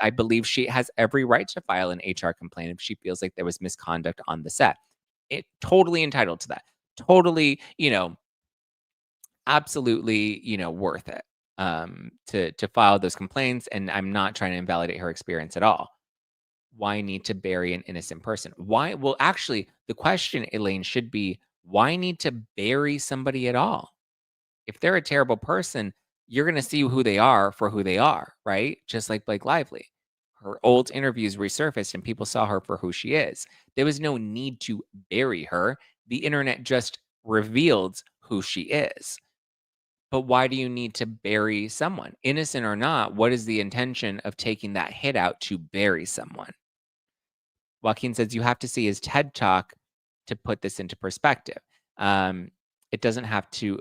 I believe she has every right to file an HR complaint if she feels like there was misconduct on the set. It totally entitled to that. Totally, absolutely, worth it to file those complaints. And I'm not trying to invalidate her experience at all. Why need to bury an innocent person? Why? Well, actually, the question, Elaine, should be, why need to bury somebody at all? If they're a terrible person, you're going to see who they are for who they are, right? Just like Blake Lively. Her old interviews resurfaced and people saw her for who she is. There was no need to bury her. The internet just revealed who she is. But why do you need to bury someone? Innocent or not, what is the intention of taking that hit out to bury someone? Joaquin says you have to see his TED Talk to put this into perspective. It doesn't have to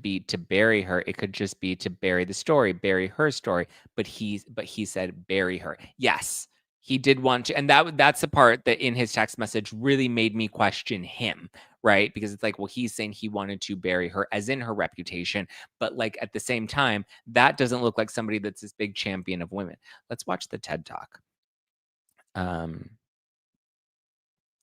be to bury her. It could just be to bury the story, bury her story. But he said bury her. Yes, he did want to, and that's the part that in his text message really made me question him, right? Because it's like, well, he's saying he wanted to bury her, as in her reputation, but like at the same time, that doesn't look like somebody that's this big champion of women. Let's watch the TED Talk.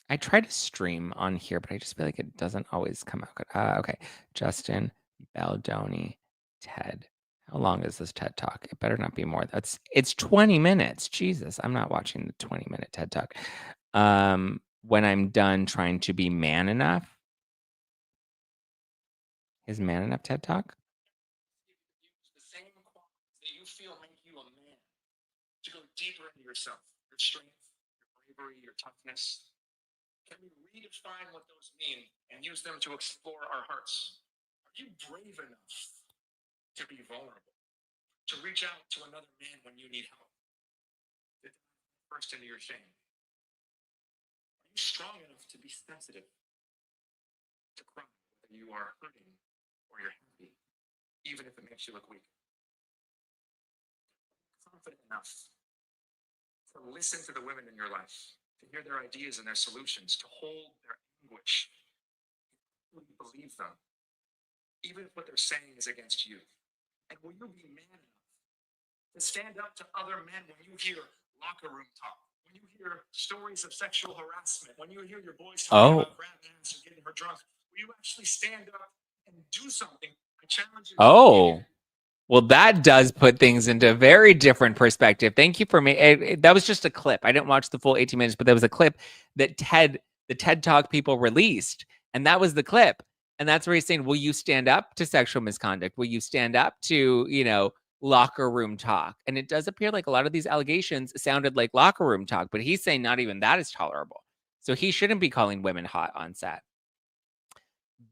I try to stream on here, but I just feel like it doesn't always come out good. Okay. Justin Baldoni TED. How long is this TED Talk? It better not be more. It's 20 minutes. Jesus, I'm not watching the 20-minute TED Talk. When I'm done trying to be man enough. Is man enough TED Talk? The same qualities that you feel make you a man. To go deeper into yourself, your strength, your bravery, your toughness. Can we redefine what those mean and use them to explore our hearts? Are you brave enough to be vulnerable? To reach out to another man when you need help? To burst into your shame? Are you strong enough to be sensitive? To cry whether you are hurting or you're happy, even if it makes you look weak? Confident enough to listen to the women in your life, to hear their ideas and their solutions, to hold their anguish, to believe them, even if what they're saying is against you? And will you be man enough to stand up to other men when you hear locker room talk, when you hear stories of sexual harassment, when you hear your boys talking about grabbing ass or getting her drunk? Will you actually stand up and do something? I challenge you. Oh. Well, that does put things into a very different perspective. Thank you for me. That was just a clip. I didn't watch the full 18 minutes, but there was a clip that the TED Talk people released, and that was the clip. And that's where he's saying, will you stand up to sexual misconduct? Will you stand up to, locker room talk? And it does appear like a lot of these allegations sounded like locker room talk, but he's saying not even that is tolerable. So he shouldn't be calling women hot on set.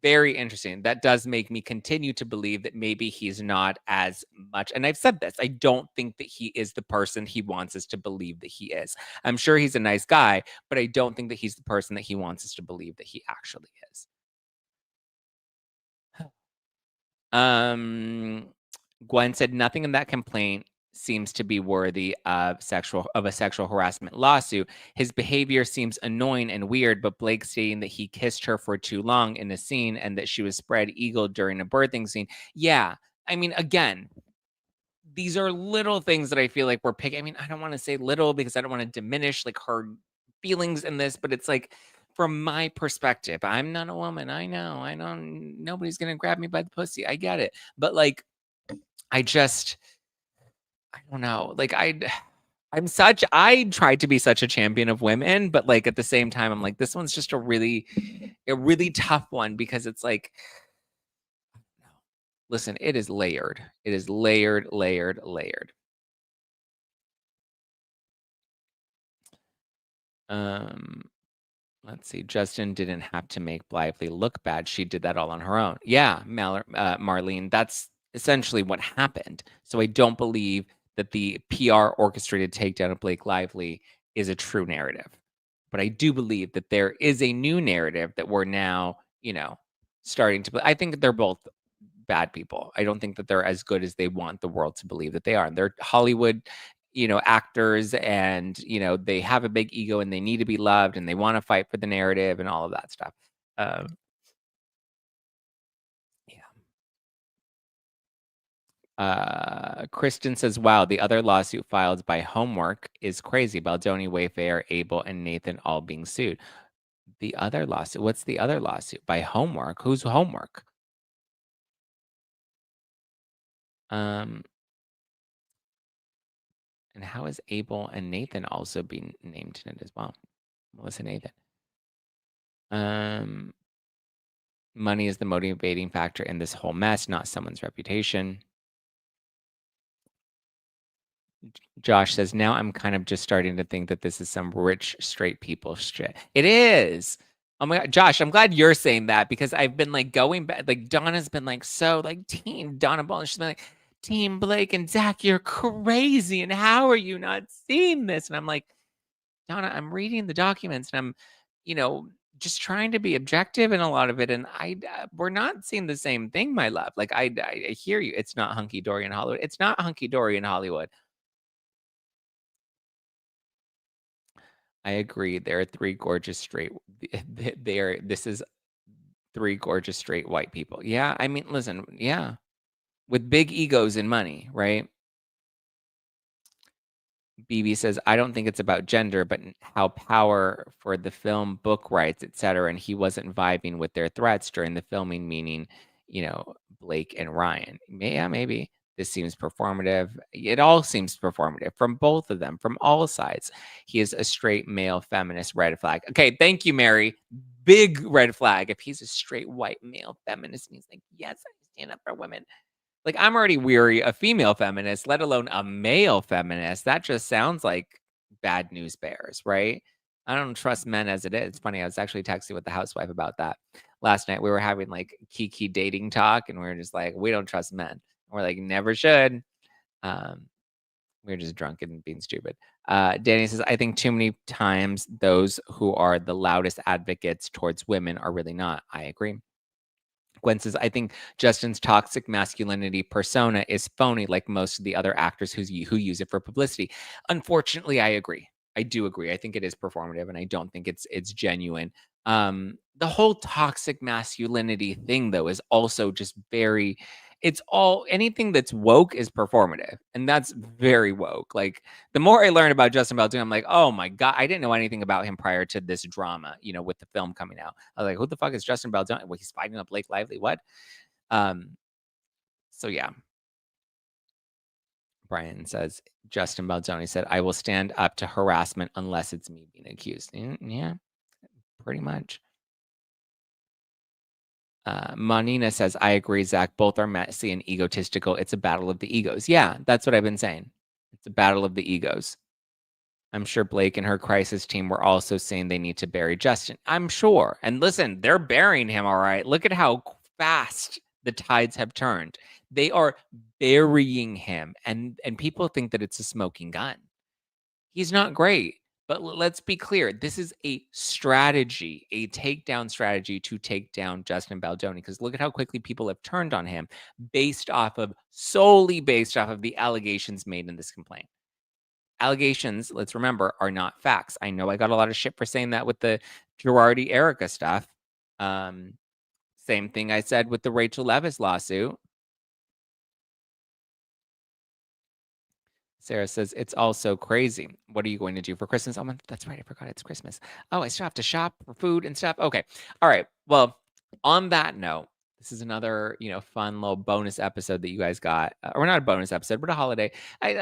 very interesting. That does make me continue to believe that maybe he's not as much. And I've said this, I don't think that he is the person he wants us to believe that he is. I'm sure he's a nice guy, but I don't think that he's the person that he wants us to believe that he actually is. Um, Gwen said nothing in that complaint seems to be worthy of a sexual harassment lawsuit. His behavior seems annoying and weird, but Blake stating that he kissed her for too long in a scene and that she was spread eagle during a birthing scene. Yeah. I mean, again, these are little things that I feel like we're picking. I mean, I don't want to say little because I don't want to diminish like her feelings in this, but it's like from my perspective, I'm not a woman. I know. I know nobody's gonna grab me by the pussy. I get it. But like I don't know. Like I tried to be such a champion of women, but like at the same time, I'm like, this one's just a really tough one because it's like, listen, it is layered. It is layered, layered, layered. Um, let's see. Justin didn't have to make Blithely look bad. She did that all on her own. Yeah, Marlene, that's essentially what happened. So I don't believe that the PR orchestrated takedown of Blake Lively is a true narrative. But I do believe that there is a new narrative that we're now, starting to. I think they're both bad people. I don't think that they're as good as they want the world to believe that they are. They're Hollywood, actors, and they have a big ego and they need to be loved and they want to fight for the narrative and all of that stuff. Um, yeah. Kristen says, "Wow, the other lawsuit filed by Homework is crazy. Baldoni, Wayfair, Abel, and Nathan all being sued." The other lawsuit. What's the other lawsuit? By Homework? Who's Homework? Um, and how is Abel and Nathan also being named in it as well? Melissa Nathan. Um, money is the motivating factor in this whole mess, not someone's reputation. Josh says, now I'm kind of just starting to think that this is some rich straight people shit. It is. Oh my God, Josh, I'm glad you're saying that because I've been like going back. Like Donna's been like, so like Team Donna Ball. And she's been like, Team Blake and Zack, you're crazy. And how are you not seeing this? And I'm like, Donna, I'm reading the documents and I'm, just trying to be objective in a lot of it. And we're not seeing the same thing, my love. Like I hear you. It's not hunky dory in Hollywood. It's not hunky dory in Hollywood. I agree. There are three gorgeous straight. This is three gorgeous straight white people. Yeah. I mean, listen, yeah. With big egos and money, right? BB says, I don't think it's about gender, but how power for the film, book rights, etc. And he wasn't vibing with their threats during the filming, meaning, Blake and Ryan. Yeah, maybe. This seems performative. It all seems performative from both of them, from all sides. He is a straight male feminist, red flag. Okay, thank you, Mary. Big red flag. If he's a straight white male feminist, means like, yes, I stand up for women. Like, I'm already weary of female feminists, let alone a male feminist. That just sounds like bad news bears, right? I don't trust men as it is. It's funny. I was actually texting with the housewife about that last night. We were having like kiki dating talk, and we were just like, we don't trust men. We're like, never should. We were just drunk and being stupid. Danny says, I think too many times those who are the loudest advocates towards women are really not. I agree. Gwen says, I think Justin's toxic masculinity persona is phony, like most of the other actors who use it for publicity. Unfortunately, I agree. I do agree. I think it is performative, and I don't think it's genuine. The whole toxic masculinity thing, though, is also just very. It's all anything that's woke is performative, and that's very woke. Like the more I learn about Justin Baldoni, I'm like, oh my God, I didn't know anything about him prior to this drama, with the film coming out. I was like, who the fuck is Justin Baldoni? Well, he's fighting up Blake Lively. What? So yeah. Brian says, Justin Baldoni said, I will stand up to harassment unless it's me being accused. Yeah, pretty much. Manina says, I agree, Zack. Both are messy and egotistical. It's a battle of the egos. Yeah, that's what I've been saying. It's a battle of the egos. I'm sure Blake and her crisis team were also saying they need to bury Justin. I'm sure. And listen, they're burying him, all right. Look at how fast the tides have turned. They are burying him, and people think that it's a smoking gun. He's not great. But let's be clear. This is a strategy, a takedown strategy to take down Justin Baldoni. Because look at how quickly people have turned on him solely based off of the allegations made in this complaint. Allegations, let's remember, are not facts. I know I got a lot of shit for saying that with the Girardi Erica stuff. Same thing I said with the Rachel Leviss lawsuit. Sarah says, it's all so crazy. What are you going to do for Christmas? Oh, that's right. I forgot it's Christmas. Oh, I still have to shop for food and stuff. Okay. All right. Well, on that note, this is another, fun little bonus episode that you guys got. Or not a bonus episode, but a holiday.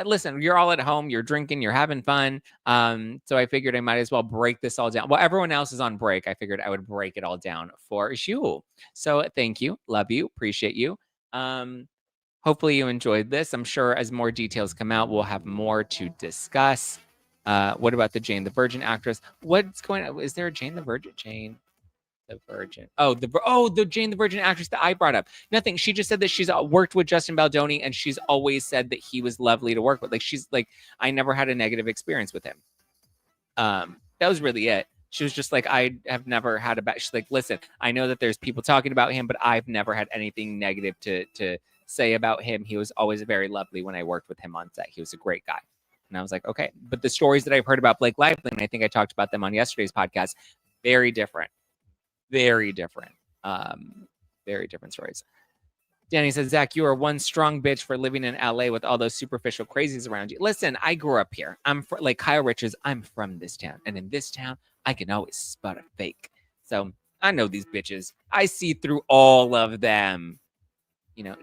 Listen, you're all at home. You're drinking. You're having fun. So I figured I might as well break this all down. Well, everyone else is on break. I figured I would break it all down for you. So thank you. Love you. Appreciate you. Hopefully you enjoyed this. I'm sure as more details come out, we'll have more to discuss. What about the Jane the Virgin actress? What's going on? Is there a Jane the Virgin? Jane the Virgin. Oh, the Jane the Virgin actress that I brought up. Nothing. She just said that she's worked with Justin Baldoni, and she's always said that he was lovely to work with. Like, she's like, I never had a negative experience with him. That was really it. She was just like, I have never had a bad. She's like, listen, I know that there's people talking about him, but I've never had anything negative to say about him. He was always very lovely when I worked with him on set. He was a great guy. And I was like, okay. But the stories that I've heard about Blake Lively, and I think I talked about them on yesterday's podcast, very different. Very different. Very different stories. Danny says, Zach, you are one strong bitch for living in LA with all those superficial crazies around you. Listen, I grew up here. I'm like Kyle Richards. I'm from this town. And in this town, I can always spot a fake. So I know these bitches. I see through all of them.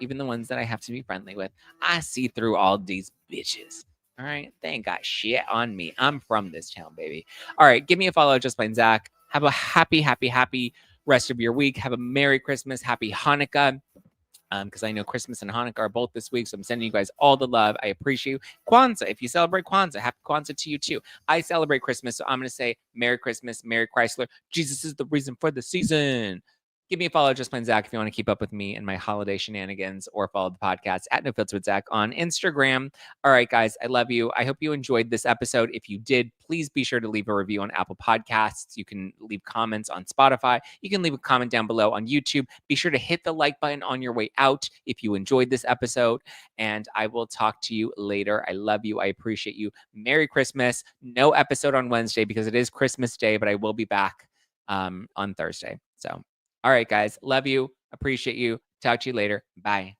Even the ones that I have to be friendly with. I see through all these bitches. All right. They ain't got shit on me. I'm from this town, baby. All right. Give me a follow, Just Plain Zach. Have a happy rest of your week. Have a Merry Christmas. Happy Hanukkah. Because I know Christmas and Hanukkah are both this week. So I'm sending you guys all the love. I appreciate you. Kwanzaa, if you celebrate Kwanzaa, happy Kwanzaa to you too. I celebrate Christmas, so I'm going to say Merry Christmas, Merry Chrysler. Jesus is the reason for the season. Give me a follow, Just Plain Zach, if you want to keep up with me and my holiday shenanigans, or follow the podcast at No Filter with Zach on Instagram. All right, guys, I love you. I hope you enjoyed this episode. If you did, please be sure to leave a review on Apple Podcasts. You can leave comments on Spotify. You can leave a comment down below on YouTube. Be sure to hit the like button on your way out if you enjoyed this episode. And I will talk to you later. I love you. I appreciate you. Merry Christmas. No episode on Wednesday because it is Christmas Day, but I will be back on Thursday. So. All right, guys. Love you. Appreciate you. Talk to you later. Bye.